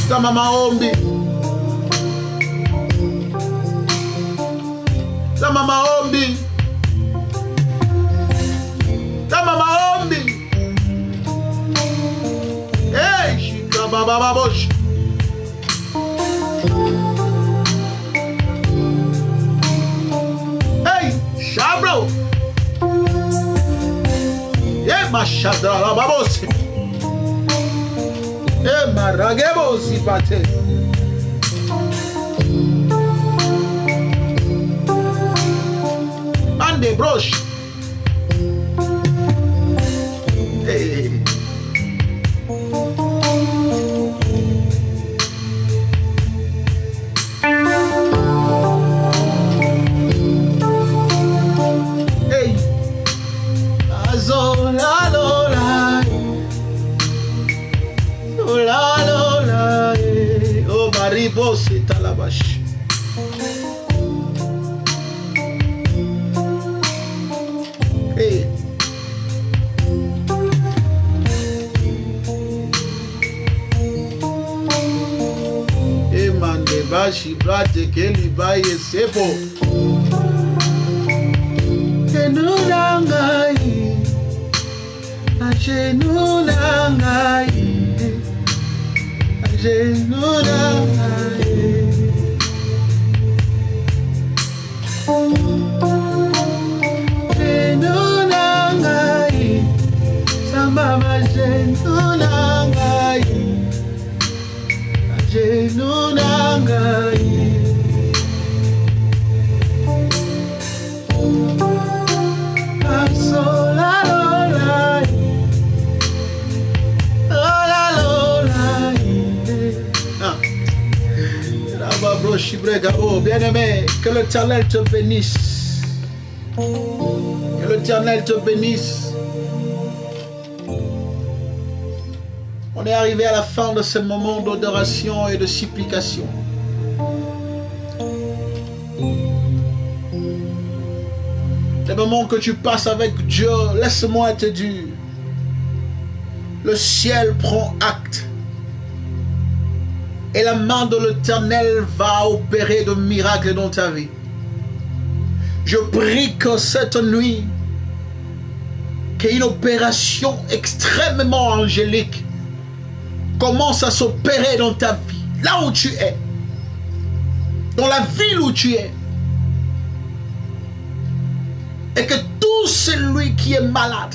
Zama maombi. Zama maombi. Zama maombi. Hey, shika baba babosh. Hey, shabro. Hey, mashadra la babos. Maragebo zipate. des broches. Hey. Hey. Azola lola. Lola lola. Oh Maribo, c'est à la vache. Hey. Bashi brate keli baye sepo Kenunangai Ajenunangai Ajenunangai Ajenunangai Sambama Ajenunangai Ajenunangai Asola lola Lola lola Là-bas bro Chibrega. Oh bien-aimé, que l'Éternel te bénisse. Que l'Éternel te bénisse. On est arrivé à la fin de ce moment d'adoration et de supplication. Les moments que tu passes avec Dieu, laisse-moi te dire, le ciel prend acte. Et la main de l'Éternel va opérer de miracles dans ta vie. Je prie que cette nuit, qu'il y ait une opération extrêmement angélique commence à s'opérer dans ta vie, là où tu es, dans la ville où tu es. Et que tout celui qui est malade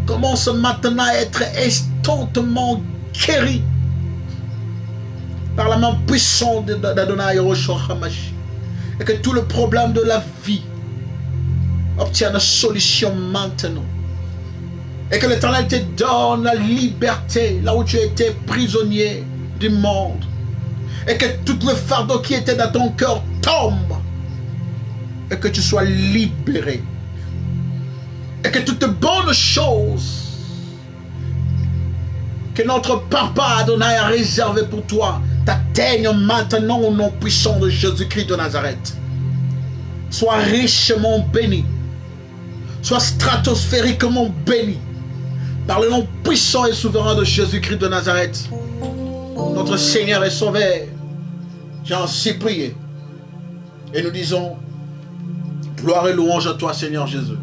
commence maintenant à être instantanément guéri par la main puissante d'Adonai Yahushua HaMashiach. Et que tout le problème de la vie obtienne une solution maintenant. Et que l'Éternel te donne la liberté là où tu étais prisonnier du monde. Et que tout le fardeau qui était dans ton cœur tombe. Et que tu sois libéré. Et que toutes bonnes choses que notre Papa Adonai a réservées pour toi t'atteignent maintenant au nom puissant de Jésus-Christ de Nazareth. Sois richement béni. Sois stratosphériquement béni. Par le nom puissant et souverain de Jésus-Christ de Nazareth, notre Seigneur et Sauveur, j'ai ainsi prié. Et nous disons, gloire et louange à toi, Seigneur Jésus.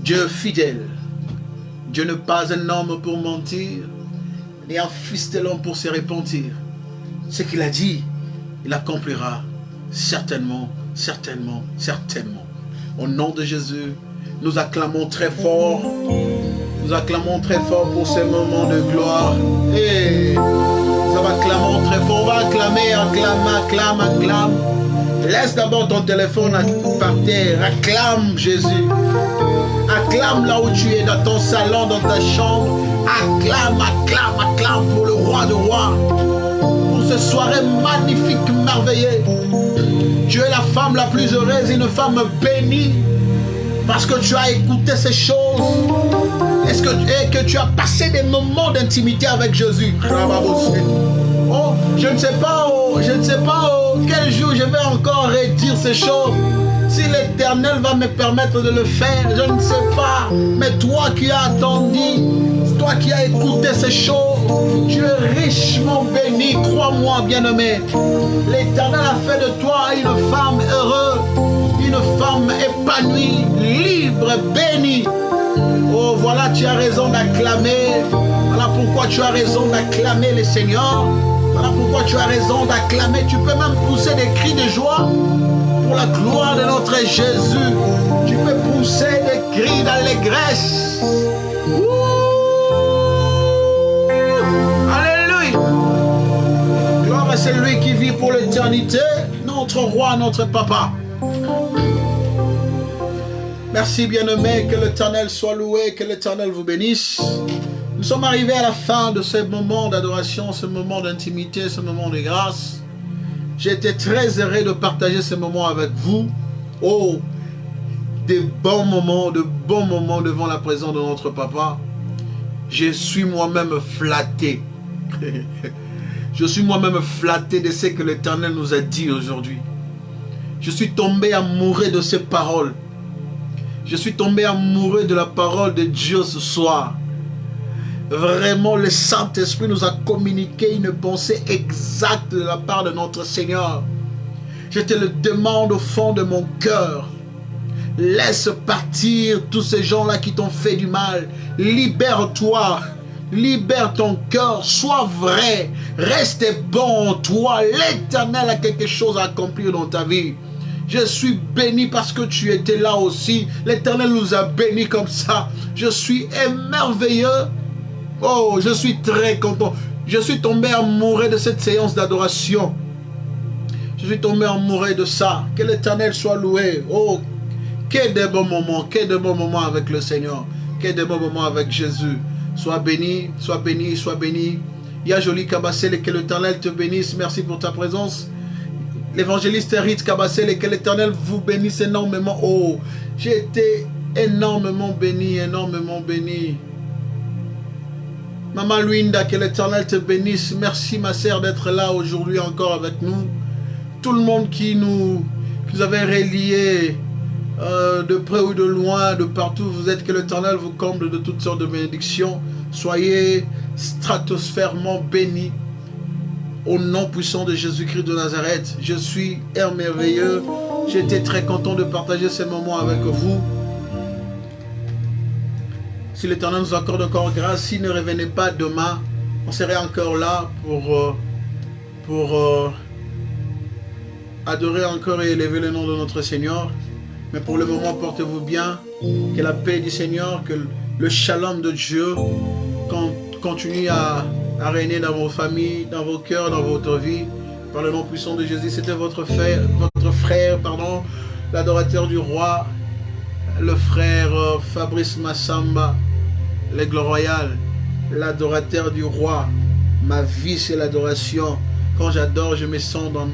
Dieu fidèle, Dieu n'est pas un homme pour mentir, ni un fils de l'homme pour se repentir. Ce qu'il a dit, il accomplira certainement, certainement, certainement. Au nom de Jésus, nous acclamons très fort. Nous acclamons très fort pour ces moments de gloire. Et nous acclamons très fort. On va acclamer, acclame. Laisse d'abord ton téléphone par terre. Acclame Jésus. Acclame là où tu es, dans ton salon, dans ta chambre. Acclame pour le roi de rois. Pour ce soirée magnifique, merveilleuse. Tu es la femme la plus heureuse, une femme bénie. Parce que tu as écouté ces choses. Est-ce que tu as passé des moments d'intimité avec Jésus? Oh, je ne sais pas quel jour je vais encore redire ces choses. Si l'Éternel va me permettre de le faire, je ne sais pas. Mais toi qui as attendu, toi qui as écouté ces choses, tu es richement béni, crois-moi bien-aimé. L'Éternel a fait de toi une femme heureuse, une femme épanouie, libre, bénie. Oh, voilà, tu as raison d'acclamer. Voilà pourquoi tu as raison d'acclamer le Seigneur. Voilà pourquoi tu as raison d'acclamer. Tu peux même pousser des cris de joie pour la gloire de notre Jésus. Tu peux pousser des cris d'allégresse. Alléluia. Gloire à celui qui vit pour l'éternité. Non, notre roi, notre papa. Merci bien-aimé, que l'Éternel soit loué, que l'Éternel vous bénisse. Nous sommes arrivés à la fin de ce moment d'adoration, ce moment d'intimité, ce moment de grâce. J'ai été très heureux de partager ce moment avec vous. Oh, des bons moments devant la présence de notre papa. Je suis moi-même flatté. Je suis moi-même flatté de ce que l'Éternel nous a dit aujourd'hui. Je suis tombé amoureux de ces paroles. Je suis tombé amoureux de la parole de Dieu ce soir. Vraiment, le Saint-Esprit nous a communiqué une pensée exacte de la part de notre Seigneur. Je te le demande au fond de mon cœur. Laisse partir tous ces gens-là qui t'ont fait du mal. Libère-toi. Libère ton cœur. Sois vrai. Reste bon en toi. L'Éternel a quelque chose à accomplir dans ta vie. Je suis béni parce que tu étais là aussi. L'Éternel nous a bénis comme ça. Je suis émerveilleux. Oh, je suis très content. Je suis tombé amoureux de cette séance d'adoration. Je suis tombé amoureux de ça. Que l'Éternel soit loué. Oh, quel de bons moments. Quel de bons moments avec le Seigneur. Quel de bons moments avec Jésus. Sois béni, sois béni, sois béni. Ya Jolie Kabassel, que l'Éternel te bénisse. Merci pour ta présence. L'évangéliste Rite Kabassel, que l'Éternel vous bénisse énormément. Oh, j'ai été énormément béni, énormément béni. Maman Luinda, que l'Éternel te bénisse. Merci ma sœur d'être là aujourd'hui encore avec nous. Tout le monde qui nous avait reliés de près ou de loin, de partout vous êtes, que l'Éternel vous comble de toutes sortes de bénédictions. Soyez stratosphèrement bénis. Au nom puissant de Jésus-Christ de Nazareth, je suis merveilleux. J'étais très content de partager ces moments avec vous. Si l'Éternel nous accorde encore grâce, s'il ne revenait pas demain, on serait encore là pour adorer encore et élever le nom de notre Seigneur. Mais pour le moment, portez-vous bien. Que la paix du Seigneur, que le shalom de Dieu continue à régner dans vos familles, dans vos cœurs, dans votre vie. Par le nom puissant de Jésus, c'était votre frère, l'adorateur du roi, le frère Fabrice Massamba, l'aigle royal, l'adorateur du roi. Ma vie, c'est l'adoration. Quand j'adore, je me sens dans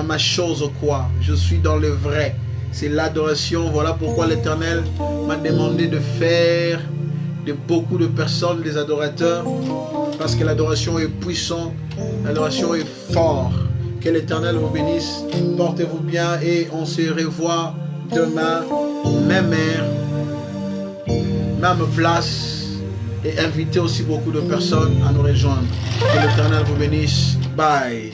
ma chose, quoi. Je suis dans le vrai. C'est l'adoration. Voilà pourquoi l'Éternel m'a demandé de faire de beaucoup de personnes des adorateurs. Parce que l'adoration est puissante. L'adoration est forte. Que l'Éternel vous bénisse. Portez-vous bien et on se revoit demain. Même heure, même place. Et invitez aussi beaucoup de personnes à nous rejoindre. Que l'Éternel vous bénisse. Bye.